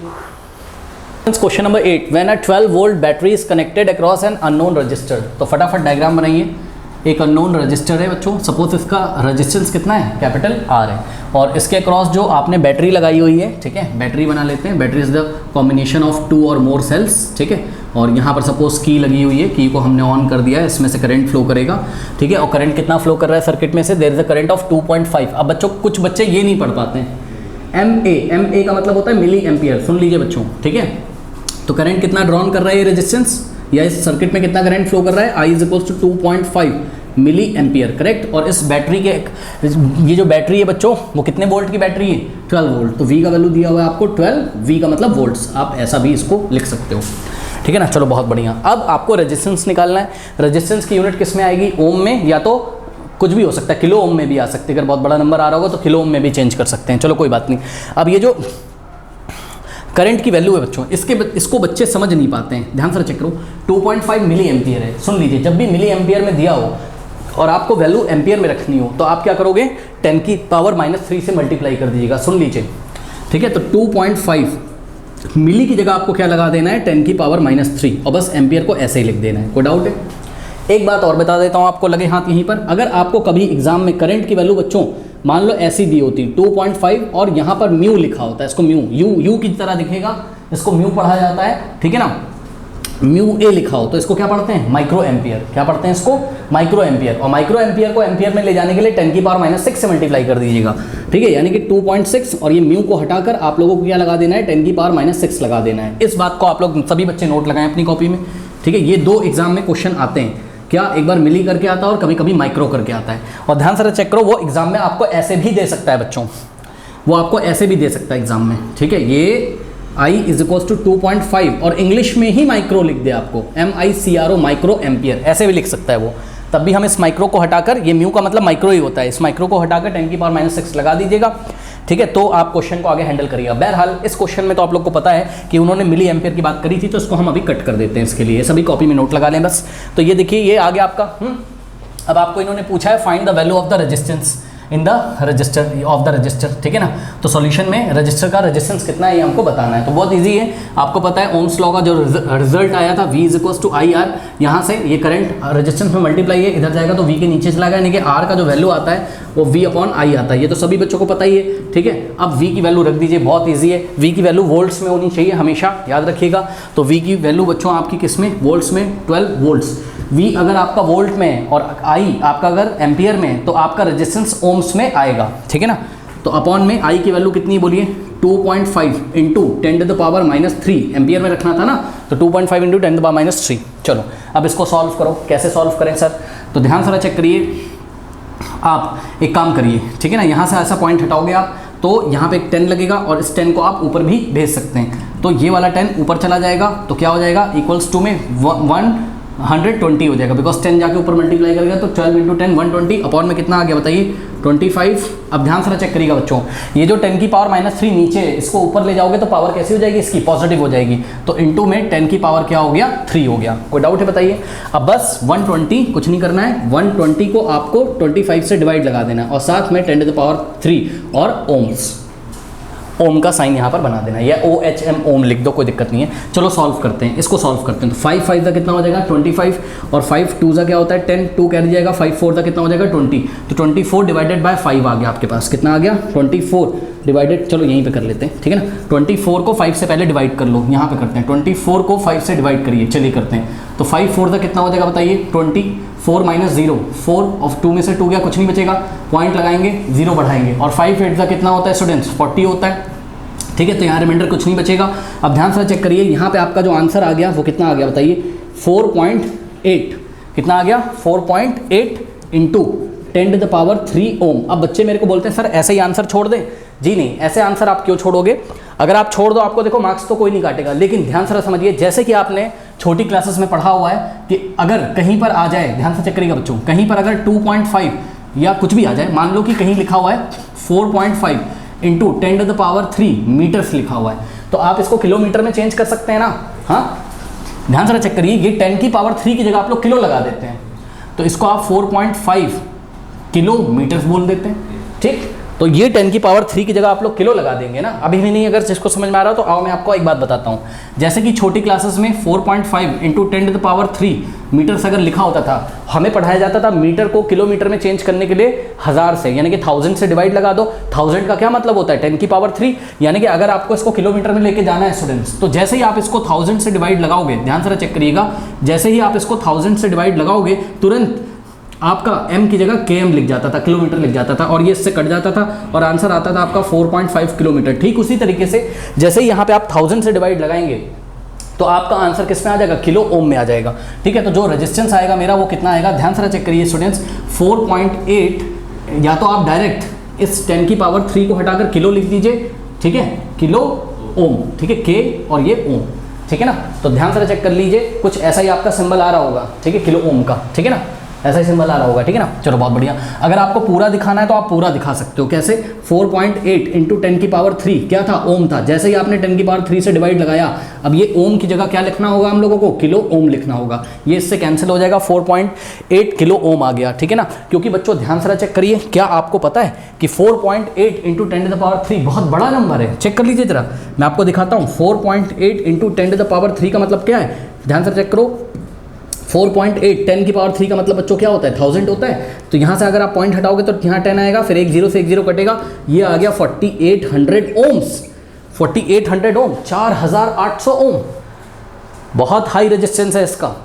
Question number 8, when a 12 volt battery is connected across an unknown register. तो फटाफट डायग्राम बनाइए। एक अननोन रजिस्टर है बच्चों, सपोज इसका रेजिस्टेंस कितना है, कैपिटल R है, और इसके अक्रॉस जो आपने बैटरी लगाई हुई है, ठीक है, बैटरी बना लेते हैं। Battery is the combination of 2 और मोर सेल्स, ठीक है। और यहाँ पर सपोज की लगी हुई है, की को हमने ऑन कर दिया है, इसमें से करंट फ्लो करेगा, ठीक है। और करंट कितना फ्लो कर रहा है सर्किट में से, there is a current of 2.5। अब बच्चों कुछ बच्चे ये नहीं पढ़ पाते हैं, MA का मतलब होता है मिली एम्पियर, सुन लीजिए बच्चों, ठीक है। तो करंट कितना ड्रॉन कर रहा है ये रेजिस्टेंस, या इस सर्किट में कितना करंट फ्लो कर रहा है, I is equal to 2.5 milli ampere, correct. और इस बैटरी के, ये जो बैटरी है बच्चों, वो कितने वोल्ट की बैटरी है, 12 वोल्ट। तो V का वैल्यू दिया हुआ है आपको 12, V का मतलब वोल्ट्स, आप ऐसा भी इसको लिख सकते हो, ठीक है ना। चलो बहुत बढ़िया। अब आपको रेजिस्टेंस निकालना है। रेजिस्टेंस की यूनिट किस में आएगी, ओम में, या तो कुछ भी हो सकता है, किलो ओम में भी आ सकती है। अगर बहुत बड़ा नंबर आ रहा होगा तो किलो ओम में भी चेंज कर सकते हैं, चलो कोई बात नहीं। अब ये जो करंट की वैल्यू है बच्चों, इसको बच्चे समझ नहीं पाते हैं, ध्यान से चेक करो। 2.5 मिली एम्पियर है, सुन लीजिए, जब भी मिली एम्पियर में दिया हो और आपको वैल्यू एम्पियर में रखनी हो, तो आप क्या करोगे, 10 की पावर -3 से मल्टीप्लाई कर दीजिएगा, सुन लीजिए, ठीक है। तो 2.5 मिली की जगह आपको क्या लगा देना है, 10 की पावर -3, और बस एम्पियर को ऐसे ही लिख देना है। कोई डाउट है? एक बात और बता देता हूँ आपको, लगे हाथ यहीं पर। अगर आपको कभी एग्जाम में करंट की वैल्यू बच्चों मान लो ऐसी दी होती 2.5 और यहाँ पर म्यू लिखा होता है, इसको म्यू यू की तरह दिखेगा, इसको म्यू पढ़ा जाता है, ठीक है ना। म्यू ए लिखा हो तो इसको क्या पढ़ते हैं, माइक्रो एम्पियर। क्या पढ़ते हैं इसको, माइक्रो एम्पियर। और माइक्रो एम्पियर को एम्पियर में ले जाने के लिए 10 की पावर -6 से मल्टीप्लाई कर दीजिएगा, ठीक है। यानी कि 2.6 और ये म्यू को हटाकर आप लोगों को क्या लगा देना है, 10 की पावर -6 लगा देना है। इस बात को आप लोग सभी बच्चे नोट लगाएं अपनी कॉपी में, ठीक है। ये 2 एग्जाम में क्वेश्चन आते हैं, क्या एक बार मिली करके आता है और कभी कभी माइक्रो करके आता है। और ध्यान से चेक करो, वो एग्जाम में आपको ऐसे भी दे सकता है बच्चों, वो आपको ऐसे भी दे सकता है एग्जाम में, ठीक है। ये I इज इक्वल टू 2.5 और इंग्लिश में ही माइक्रो लिख दे आपको, MICRO माइक्रो एम्पियर, ऐसे भी लिख सकता है वो। तब भी हम इस माइक्रो को हटाकर, ये म्यू का मतलब माइक्रो ही होता है, इस माइक्रो को हटाकर 10 की पावर -6 लगा दीजिएगा, ठीक है। तो आप क्वेश्चन को आगे हैंडल करिएगा। बहरहाल इस क्वेश्चन में तो आप लोग को पता है कि उन्होंने मिली एम्पियर की बात करी थी, तो इसको हम अभी कट कर देते हैं इसके लिए, सभी कॉपी में नोट लगा लें बस। तो ये देखिए, ये आ गया आपका। अब आपको इन्होंने पूछा है find the value of the resistance in the register of the register, ठीक है ना। तो सॉल्यूशन में रजिस्टर का रेजिस्टेंस कितना है ये हमको बताना है। तो बहुत इजी है, आपको पता है ओम्स लॉ का जो रिजल्ट आया था, V is equal to IR, यहाँ से ये करंट रेजिस्टेंस में मल्टीप्लाई है, इधर जाएगा तो V के नीचे चला गया, यानी कि R का जो वैल्यू आता है वो V अपॉन I आता है। ये तो सभी बच्चों को पता ही है, ठीक है। अब V की वैल्यू रख दीजिए, बहुत ईजी है। V की वैल्यू वोल्ट्स में होनी चाहिए हमेशा, याद रखिएगा। तो V की वैल्यू बच्चों आपकी किस में, वोल्ट्स में, 12 वोल्ट्स। V अगर आपका वोल्ट में और I आपका अगर एम्पियर में, तो आपका रेजिस्टेंस ओम्स में आएगा, ठीक है ना। तो अपॉन में I की वैल्यू कितनी बोलिए, 2.5 into 10 to the power -3, ampere में रखना था ना, तो 2.5 इंटू 10 टू द पावर -3। चलो अब इसको सॉल्व करो। कैसे सॉल्व करें सर, तो ध्यान से चेक करिए। आप एक काम करिए, ठीक है ना, यहाँ से ऐसा पॉइंट हटाओगे आप, तो यहाँ पे एक 10 लगेगा और इस 10 को आप ऊपर भी भेज सकते हैं। तो ये वाला 10 ऊपर चला जाएगा, तो क्या हो जाएगा इक्वल्स टू में 120 हो जाएगा, बिकॉज 10 जाके ऊपर मल्टीप्लाई करेगा तो 12 इंटू 10 120 अपॉन में कितना आ गया बताइए 25। अब ध्यान से चेक करिएगा बच्चों, ये जो 10 की पावर -3 नीचे इसको ऊपर ले जाओगे तो पावर कैसी हो जाएगी इसकी पॉजिटिव हो जाएगी, तो इंटू में 10 की पावर क्या हो गया 3 हो गया। कोई डाउट है बताइए। अब बस 120 कुछ नहीं करना है, 120 को आपको 25 से डिवाइड लगा देना है और साथ में 10 टू द पावर 3 और ओम्स, ओम का साइन यहाँ पर बना देना है, या OHM ओम लिख दो, कोई दिक्कत नहीं है। चलो सॉल्व करते हैं, इसको सॉल्व करते हैं। तो 5 5 का कितना हो जाएगा 25 और 5 2 का क्या होता है 10, 2 कैरी जाएगा, 5 4 का कितना हो जाएगा 20, तो 24 डिवाइडेड बाय 5 आ गया आपके पास, कितना आ गया 24 डिवाइडेड, चलो यहीं पे कर लेते हैं ठीक है ना। 24 को 5 से पहले डिवाइड कर लो, यहाँ पे करते हैं 24 को 5 से डिवाइड करिए, चलिए करते हैं। तो 5 4 का कितना हो जाएगा बताइए 20, 4 - 0 4 और 2 में से 2 गया, कुछ नहीं बचेगा, पॉइंट लगाएंगे 0 बढ़ाएंगे, और 5 8 का कितना होता है स्टूडेंट्स 40 होता है ठीक है। तो यहाँ रिमाइंडर कुछ नहीं बचेगा। अब ध्यान से चेक करिए, यहाँ पे आपका जो आंसर आ गया वो कितना आ गया बताइए 4.8, कितना आ गया 4.8 इंटू 10 टू द पावर 3 ओम। अब बच्चे मेरे को बोलते हैं सर ऐसे ही आंसर छोड़ दें, जी नहीं, ऐसे आंसर आप क्यों छोड़ोगे, अगर आप छोड़ दो आपको देखो मार्क्स तो कोई नहीं काटेगा, लेकिन ध्यान से समझिए, जैसे कि आपने छोटी क्लासेस में पढ़ा हुआ है कि अगर कहीं पर आ जाए, ध्यान से चेक करिएगा बच्चों, कहीं पर अगर 2.5 या कुछ भी आ जाए, मान लो कि कहीं लिखा हुआ है 4.5 into 10 to the power 3 metres लिखा हुआ है, तो आप इसको किलोमीटर में चेंज कर सकते हैं ना। हाँ ध्यान से चेक करिए, ये 10 की पावर 3 की जगह आप लोग किलो लगा देते हैं, तो इसको आप 4.5 किलोमीटर्स बोल देते हैं ठीक। तो ये 10 की पावर 3 की जगह आप लोग किलो लगा देंगे ना। अभी भी नहीं, अगर जिसको समझ में आ रहा हो तो आओ मैं आपको एक बात बताता हूँ। जैसे कि छोटी क्लासेस में 4.5 into 10 to the power 3 metres अगर लिखा होता था, हमें पढ़ाया जाता था मीटर को किलोमीटर में चेंज करने के लिए 1000 से, यानी कि 1000 से डिवाइड लगा दो। 1000 का क्या मतलब होता है 10 की पावर 3, यानी कि अगर आपको इसको किलोमीटर में लेके जाना है स्टूडेंट्स, तो जैसे ही आप इसको 1000 से डिवाइड लगाओगे, ध्यान से चेक करिएगा, जैसे ही आप इसको 1000 से डिवाइड लगाओगे तुरंत आपका m की जगह km लिख जाता था, किलोमीटर लिख जाता था, और ये इससे कट जाता था और आंसर आता था आपका 4.5 किलोमीटर। ठीक उसी तरीके से जैसे ही यहाँ पे आप 1000 से डिवाइड लगाएंगे तो आपका आंसर किस में आ जाएगा किलो ओम में आ जाएगा ठीक है। तो जो रेजिस्टेंस आएगा मेरा वो कितना आएगा, ध्यान से चेक करिए स्टूडेंट्स, 4.8, या तो आप डायरेक्ट इस 10 की पावर 3 को हटाकर किलो लिख दीजिए ठीक है, किलो ओम ठीक है, के और ये ओम ठीक है ना। तो ध्यान से चेक कर लीजिए, कुछ ऐसा ही आपका सिंबल आ रहा होगा ठीक है, किलो ओम का ठीक है ना, ऐसा ही सिंबल आ रहा होगा ठीक है ना। चलो बहुत बढ़िया। अगर आपको पूरा दिखाना है तो आप पूरा दिखा सकते हो, कैसे 4.8 इंटू 10 की पावर 3 क्या था ओम था, जैसे ही आपने 10 की पावर 3 से डिवाइड लगाया, अब ये ओम की जगह क्या लिखना होगा हम लोगों को, किलो ओम लिखना होगा, ये इससे कैंसिल हो जाएगा, 4.8 किलो ओम आ गया ठीक है ना। क्योंकि बच्चों ध्यान से चेक करिए, क्या आपको पता है कि 4.8 इंटू 10 टू द पावर 3 बहुत बड़ा नंबर है, चेक कर लीजिए जरा, मैं आपको दिखाता हूँ। 4.8 इंटू 10 टू द पावर 3 का मतलब क्या है, ध्यान से चेक करो, 4.8 10 की पावर 3 का मतलब बच्चों क्या होता है 1000 होता है। तो यहाँ से अगर आप पॉइंट हटाओगे तो यहाँ 10 आएगा, फिर एक 0 से एक 0 कटेगा, ये आ गया 4800 ओम्स, 4800 ओम, 4800 ओम, बहुत हाई रेजिस्टेंस है इसका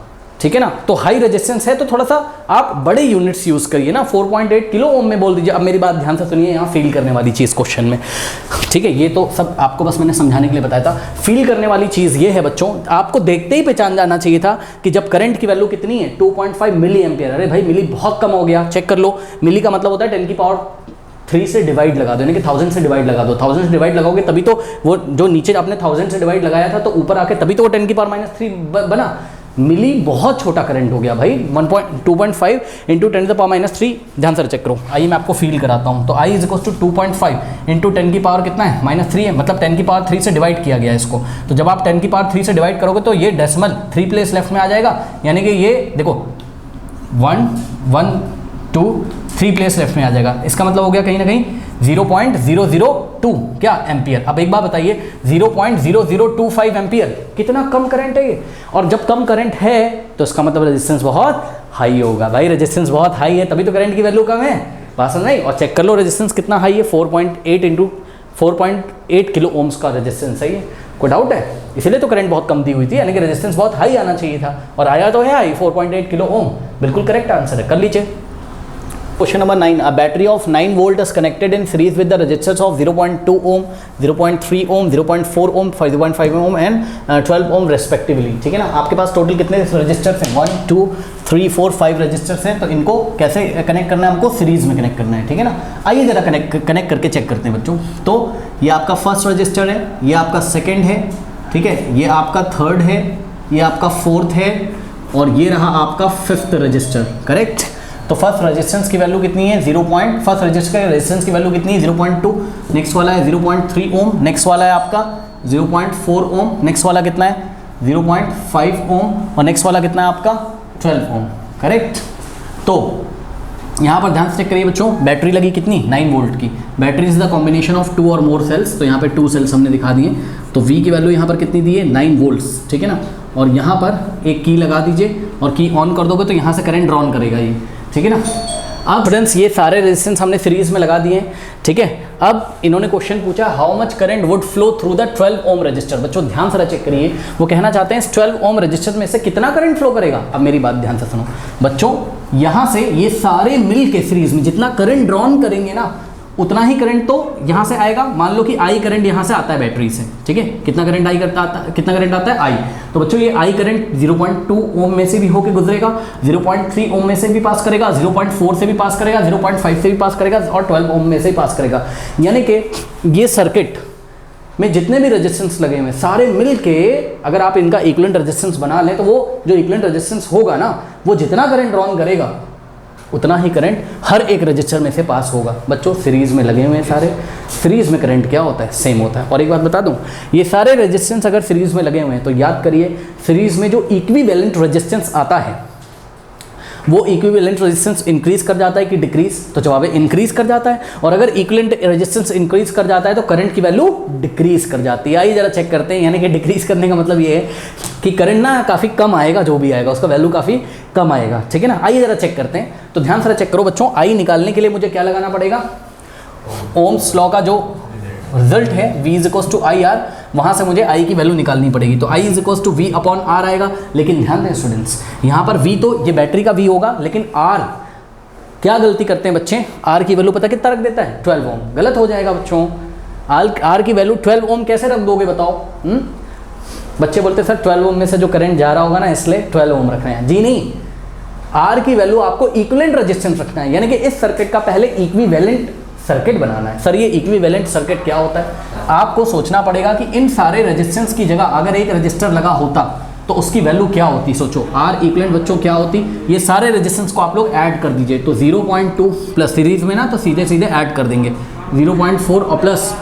ठीक है ना। तो हाई रेजिस्टेंस है तो थोड़ा सा आप बड़े यूनिट्स यूज करिए ना, 4.8 किलो ओम में बोल दीजिए। अब मेरी बात ध्यान से सुनिए, यहाँ फील करने वाली चीज़ क्वेश्चन में ठीक है, ये तो सब आपको बस मैंने समझाने के लिए बताया था। फील करने वाली चीज़ ये है बच्चों, आपको देखते ही पहचान जाना चाहिए था कि जब करंट की वैल्यू कितनी है 2.5 मिली एम्पियर, अरे भाई मिली बहुत कम हो गया, चेक कर लो, मिली का मतलब होता है 10 की पावर 3 से डिवाइड लगा दो, यानी कि 1000 से डिवाइड लगा दो, 1000 से डिवाइड लगाओगे तभी तो वो जो नीचे आपने 1000 से डिवाइड लगाया था तो ऊपर आके तभी तो वो 10 की पावर -3 बना। मिली बहुत छोटा करंट हो गया भाई, 2.5 इंटू 10 टू द पावर -3, ध्यान से चेक करो। आइए मैं आपको फील कराता हूँ। तो I is equal to 2.5 into 10 की पावर कितना है -3 है, मतलब 10 की पावर 3 से डिवाइड किया गया इसको। तो जब आप 10 की पावर 3 से डिवाइड करोगे तो ये डेसिमल 3 प्लेस लेफ्ट में आ जाएगा, यानी कि ये देखो 1 1 2 3 प्लेस लेफ्ट में आ जाएगा। इसका मतलब हो गया कहीं ना कहीं 0.002 क्या एम्पियर। अब एक बात बताइए, 0.0025 एम्पियर, कितना कम करंट है ये। और जब कम करंट है तो इसका मतलब रेजिस्टेंस बहुत हाई होगा भाई, रेजिस्टेंस बहुत हाई है तभी तो करंट की वैल्यू कम है, बात समझ नहीं। और चेक कर लो रेजिस्टेंस कितना हाई है, 4.8 इंटू 4.8 किलो ओम्स का रेजिस्टेंस है ये, कोई डाउट है, इसीलिए तो करंट बहुत कम दी हुई थी, यानी कि रेजिस्टेंस बहुत हाई आना चाहिए था और आया तो है हाई 4.8 किलो ओम, बिल्कुल करेक्ट आंसर है, कर लीजिए। Question number 9. A battery of 9 volt is connected in series with the resistors of 0.2 ohm, 0.3 ohm, 0.4 ohm, 5.5 ohm and 12 ohm respectively. ठीक है ना। आपके पास टोटल कितने रजिस्टर्स हैं, 1 2 3 4 5 रजिस्टर्स हैं। तो इनको कैसे कनेक्ट करना है, हमको सीरीज में कनेक्ट करना है ठीक है ना। आइए जरा कनेक्ट करके चेक करते हैं बच्चों। तो ये आपका फर्स्ट रजिस्टर है, ये आपका सेकेंड है, ठीक है, ये आपका थर्ड है, ये आपका फोर्थ है, और ये रहा आपका फिफ्थ रजिस्टर, करेक्ट। तो फर्स्ट रेजिस्टेंस की वैल्यू कितनी है, फर्स्ट रजिस्टर का रेजिस्टेंस की वैल्यू कितनी है 0.2, नेक्स्ट वाला है 0.3 ओम, नेक्स्ट वाला है आपका 0.4 ओम, नेक्स्ट वाला कितना है 0.5 ओम, और नेक्स्ट वाला कितना है आपका 12 ओम, करेक्ट। तो यहाँ पर ध्यान से चेक करिए बच्चों, बैटरी लगी कितनी 9 वोल्ट की, battery is the combination of 2 और मोर सेल्स, तो यहाँ पे 2 सेल्स हमने दिखा दिए, तो V की वैल्यू यहाँ पर कितनी दी है 9 वोल्ट्स, ठीक है ना। और यहाँ पर एक की लगा दीजिए और की ऑन कर दोगे तो यहाँ से करंट ड्रॉन करेगा ये, ठीक है ना। अब फ्रेंड्स ये सारे रेजिस्टेंस हमने सीरीज में लगा दिए हैं, ठीक है। अब इन्होंने क्वेश्चन पूछा how much current would flow through the 12 ohm resistor. बच्चों ध्यान से चेक करिए, वो कहना चाहते हैं इस 12 ओम रजिस्टर में से कितना करंट फ्लो करेगा। अब मेरी बात ध्यान से सुनो बच्चों, यहाँ से ये सारे मिल के सीरीज में जितना करंट ड्रॉन करेंगे ना, उतना ही करंट तो यहाँ से आएगा। मान लो कि आई करंट यहाँ से आता है बैटरी से, ठीक है, कितना करंट कितना करंट आता है आई, तो बच्चों ये आई करंट 0.2 ओम में से भी होके गुजरेगा, 0.3 ओम में से भी पास करेगा, 0.4 से भी पास करेगा, 0.5 से भी पास करेगा, और 12 ओम में से भी पास करेगा। यानी कि ये सर्किट में जितने भी रेजिस्टेंस लगे हुए सारे मिल के अगर आप इनका इक्विवेलेंट रेजिस्टेंस बना लें, तो वो जो इक्विवेलेंट रेजिस्टेंस होगा ना, वो जितना करंट ड्रॉन करेगा उतना ही करंट हर एक रजिस्टर में से पास होगा। बच्चों सीरीज में लगे हुए हैं सारे, सीरीज में करंट क्या होता है, सेम होता है। और एक बात बता दूं, ये सारे रेजिस्टेंस अगर सीरीज में लगे हुए हैं तो याद करिए सीरीज में जो इक्विवेलेंट रेजिस्टेंस आता है वो इक्विवेलेंट रेजिस्टेंस इंक्रीज कर जाता है कि डिक्रीज, तो जवाब है इंक्रीज कर जाता है। और अगर इक्विवेलेंट रेजिस्टेंस इंक्रीज कर जाता है तो करंट की वैल्यू डिक्रीज कर जाती है। आइए जरा चेक करते हैं, यानी कि डिक्रीज करने का मतलब ये है कि करंट ना काफ़ी कम आएगा, जो भी आएगा उसका वैल्यू काफ़ी कम आएगा, ठीक है ना। आइए जरा चेक करते हैं, तो ध्यान से चेक करो बच्चों, आई निकालने के लिए मुझे क्या लगाना पड़ेगा, ओम्स लॉ का जो रिजल्ट है V = IR, वहाँ से मुझे I की वैल्यू निकालनी पड़ेगी। तो I = V/R आएगा। लेकिन ध्यान दें स्टूडेंट्स, यहाँ पर V तो ये बैटरी का V होगा, लेकिन R क्या गलती करते हैं बच्चे, R की वैल्यू पता कितना रख देता है 12 ओम। गलत हो जाएगा बच्चों, R की वैल्यू 12 ओम कैसे रख दोगे बताओ। बच्चे बोलते सर 12 ओम में से जो करंट जा रहा होगा ना, इसलिए 12 ओम रख रहे हैं। जी नहीं, R की वैल्यू आपको इक्विवेलेंट रेजिस्टेंस रखना है, यानी कि इस सर्किट का पहले इक्विवेलेंट सर्किट बनाना है। सर ये इक्विवेलेंट सर्किट क्या होता है, आपको सोचना पड़ेगा कि इन सारे रेजिस्टेंस की जगह अगर एक रजिस्टर लगा होता तो उसकी वैल्यू क्या होती। सोचो R इक्विवेलेंट बच्चों क्या होती, ये सारे रेजिस्टेंस को आप लोग ऐड कर दीजिए। तो 0.2 प्लस सीरीज में ना, तो सीधे सीधे ऐड कर देंगे 0.4 और प्लस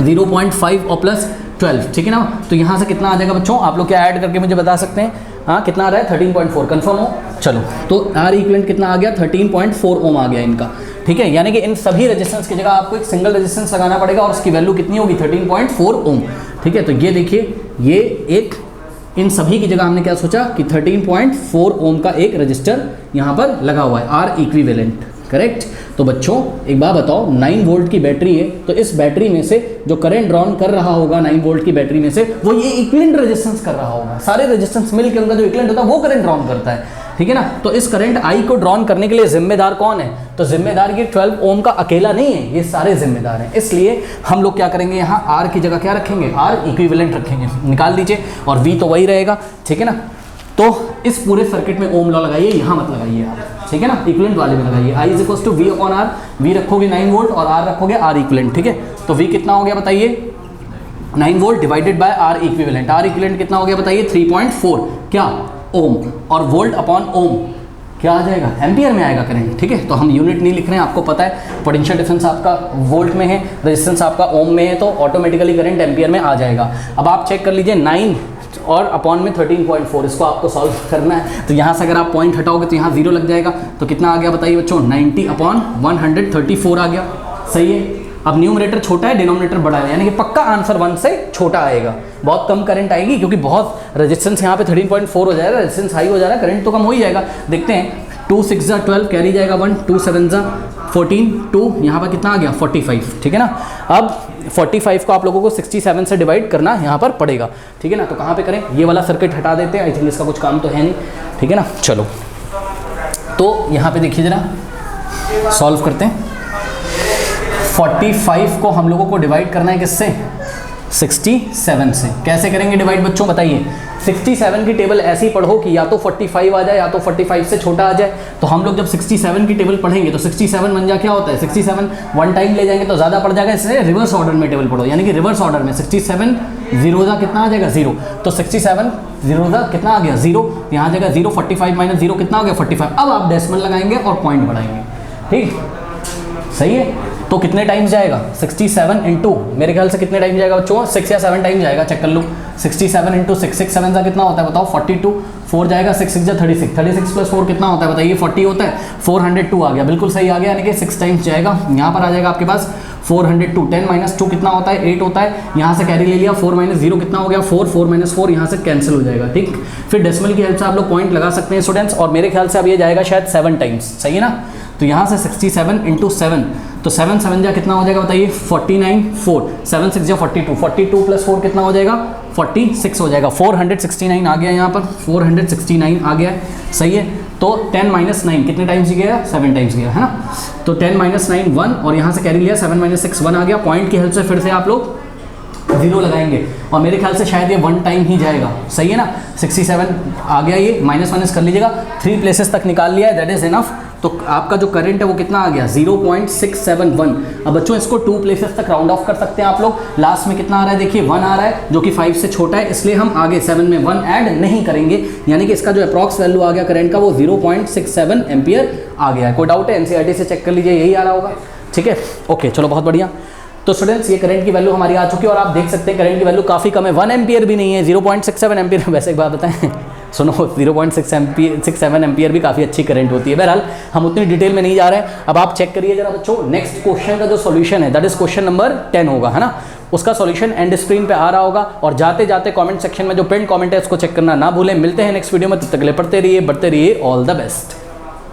0.5 और प्लस 12, ठीक है ना। तो यहाँ से कितना आ जाएगा बच्चों, आप लोग क्या ऐड करके मुझे बता सकते हैं। हाँ कितना आ रहा है 13.4, कन्फर्म हो। चलो तो R इक्विवेलेंट कितना आ गया 13.4 ओम आ गया इनका, ठीक है। यानी कि इन सभी रेजिस्टेंस की जगह आपको एक सिंगल रेजिस्टेंस लगाना पड़ेगा और उसकी वैल्यू कितनी होगी 13.4 ओम, ठीक है। तो ये देखिए, ये एक इन सभी की जगह हमने क्या सोचा कि 13.4 ओम का एक रजिस्टर यहाँ पर लगा हुआ है, R इक्विवेलेंट, करेक्ट। तो बच्चों एक बात बताओ, 9 वोल्ट की बैटरी है, तो इस बैटरी में से जो करंट ड्रॉन कर रहा होगा 9 वोल्ट की बैटरी में से, वो ये इक्विवेलेंट रेजिस्टेंस कर रहा होगा। सारे रेजिस्टेंस मिलकर उनका जो इक्विवेलेंट होता है वो करंट ड्रॉन करता है, ठीक है ना। तो इस करंट I को ड्रॉन करने के लिए जिम्मेदार कौन है, तो जिम्मेदार ये 12 ओम का अकेला नहीं है, ये सारे जिम्मेदार हैं। इसलिए हम लोग क्या करेंगे, यहाँ R की जगह क्या रखेंगे, R इक्विवेलेंट रखेंगे, निकाल दीजिए, और V तो वही रहेगा, ठीक है ना। तो इस पूरे सर्किट में ओम लॉ लगाइए, यहाँ मत लगाइए आप, ठीक है ना, इक्विवेलेंट वाले में लगाइए। I = V/R, V रखोगे 9 वोल्ट और R रखोगे R इक्विवेलेंट, ठीक है। तो V कितना हो गया बताइए, 9 volt divided by R equivalent. R equivalent कितना हो गया बताइए 3.4 क्या ओम, और वोल्ट अपॉन ओम क्या आ जाएगा, एम्पियर में आएगा करंट, ठीक है। तो हम यूनिट नहीं लिख रहे हैं, आपको पता है पोटेंशियल डिफरेंस आपका वोल्ट में है, रेजिस्टेंस आपका ओम में है, तो ऑटोमेटिकली करंट एम्पियर में आ जाएगा। अब आप चेक कर लीजिए 9 और अपॉन में 13.4, इसको आपको सॉल्व करना है। तो यहाँ से अगर आप पॉइंट हटाओगे तो यहाँ 0 लग जाएगा, तो कितना आ गया बताइए बच्चों 90/134 आ गया, सही है। अब न्यूमरेटर छोटा है, डिनोमिनेटर बड़ा है, यानी कि पक्का आंसर 1 से छोटा आएगा। बहुत कम करंट आएगी क्योंकि बहुत रेजिस्टेंस यहाँ पे 13.4 हो जाएगा, रेजिस्टेंस हाई हो जा रहा है, करंट तो कम हो ही जाएगा। देखते हैं 2 6 12 कैरी जाएगा 1, 2 7 14, 2 यहाँ पर कितना आ गया 45, ठीक है ना। अब 45 को आप लोगों को 67 से डिवाइड करना यहाँ पर पड़ेगा, ठीक है ना। तो कहाँ पे करें, ये वाला सर्किट हटा देते हैं, आई थिंक इसका कुछ काम तो है नहीं, ठीक है ना। चलो तो यहाँ पे देखिए जरा सॉल्व करते हैं। 45 को हम लोगों को डिवाइड करना है किससे, 67 से। कैसे करेंगे डिवाइड बच्चों बताइए, 67 की टेबल ऐसे ही पढ़ो कि या तो 45 आ जाए या तो 45 से छोटा आ जाए। तो हम लोग जब 67 की टेबल पढ़ेंगे तो 67 बन जा क्या होता है, 67 वन टाइम ले जाएंगे तो ज़्यादा पड़ जाएगा, इसलिए रिवर्स ऑर्डर में टेबल पढ़ो, यानी कि रिवर्स ऑर्डर में 67 जीरोजा कितना आ जाएगा 0, तो 67 जीरोजा कितना आ गया 0, यहाँ आ जाएगा 0, 45 माइनस 0 कितना हो गया 45। अब आप डेसिमल लगाएंगे और पॉइंट बढ़ाएंगे, ठीक सही है। तो कितने टाइम्स जाएगा 67 इंटू, मेरे ख्याल से कितने टाइम जाएगा बच्चों, 6 या 7 टाइम जाएगा, चेक कर लो। 67 इंटू 6, 6 7 का कितना होता है बताओ 42, 4 जाएगा 6 6 जा 36, 36 प्लस 4 कितना होता है बताइए 40 होता है, 402 आ गया, बिल्कुल सही आ गया, यानी कि 6 टाइम्स जाएगा। यहाँ पर आ जाएगा आपके पास 402, 10 माइनस 2 कितना होता है 8 होता है, यहाँ से कैरी ले लिया, 4 माइनस 0 कितना हो गया 4, 4 माइनस 4 यहाँ से कैंसिल हो जाएगा, ठीक। फिर डेसिमल की हेल्प से आप लोग पॉइंट लगा सकते हैं स्टूडेंट्स, और मेरे ख्याल से अब ये जाएगा शायद 7 टाइम्स, सही है ना। तो यहाँ से 67 इंटू 7, तो 7 7 जा कितना हो जाएगा बताइए 49, 4 7 6 जा 42, 42 प्लस 4 कितना हो जाएगा 46 हो जाएगा, 469 आ गया, यहाँ पर 469 आ गया, सही है। तो 10 माइनस 9 कितने टाइम्स गया 7 टाइम्स गया है ना। तो 10 माइनस 9 1, और यहाँ से कैरी लिया 7 माइनस 6 1 आ गया। पॉइंट की हेल्प से फिर से आप लोग 0 लगाएंगे, और मेरे ख्याल से शायद ये 1 टाइम ही जाएगा, सही है ना। 67 आ गया, ये माइनस माइनस कर लीजिएगा, 3 प्लेसेस तक निकाल लिया है, दैट इज इनफ। तो आपका जो करंट है वो कितना आ गया 0.671। अब बच्चों इसको 2 प्लेसेस तक राउंड ऑफ कर सकते हैं आप लोग। लास्ट में कितना आ रहा है देखिए 1 आ रहा है, जो कि 5 से छोटा है, इसलिए हम आगे 7 में 1 ऐड नहीं करेंगे, यानी कि इसका जो अप्रॉक्स वैल्यू आ गया करंट का वो 0.67 एम्पियर आ गया है। कोई डाउट है एनसीईआरटी से चेक कर लीजिए, यही आ रहा होगा, ठीक है। ओके चलो बहुत बढ़िया। तो स्टूडेंट्स ये करंट की वैल्यू हमारी आ चुकी है, और आप देख सकते हैं करंट की वैल्यू काफ़ी कम है, 1 एम्पियर भी नहीं है, 0.67 एम्पियर। वैसे एक बात बताएं सुनो 0.67 एम्पियर भी काफ़ी अच्छी करंट होती है। बहरहाल हम उतनी डिटेल में नहीं जा रहे हैं। अब आप चेक करिए जरा बच्चों, नेक्स्ट क्वेश्चन का जो सॉल्यूशन है दैट इज क्वेश्चन नंबर 10 होगा, है ना। उसका सॉल्यूशन एंड स्क्रीन पे आ रहा होगा, और जाते जाते कमेंट सेक्शन में जो पिन कमेंट है उसको चेक करना ना भूलें। मिलते हैं नेक्स्ट वीडियो में, तब तक के लिए पढ़ते रहिए, बढ़ते रहिए, ऑल द बेस्ट।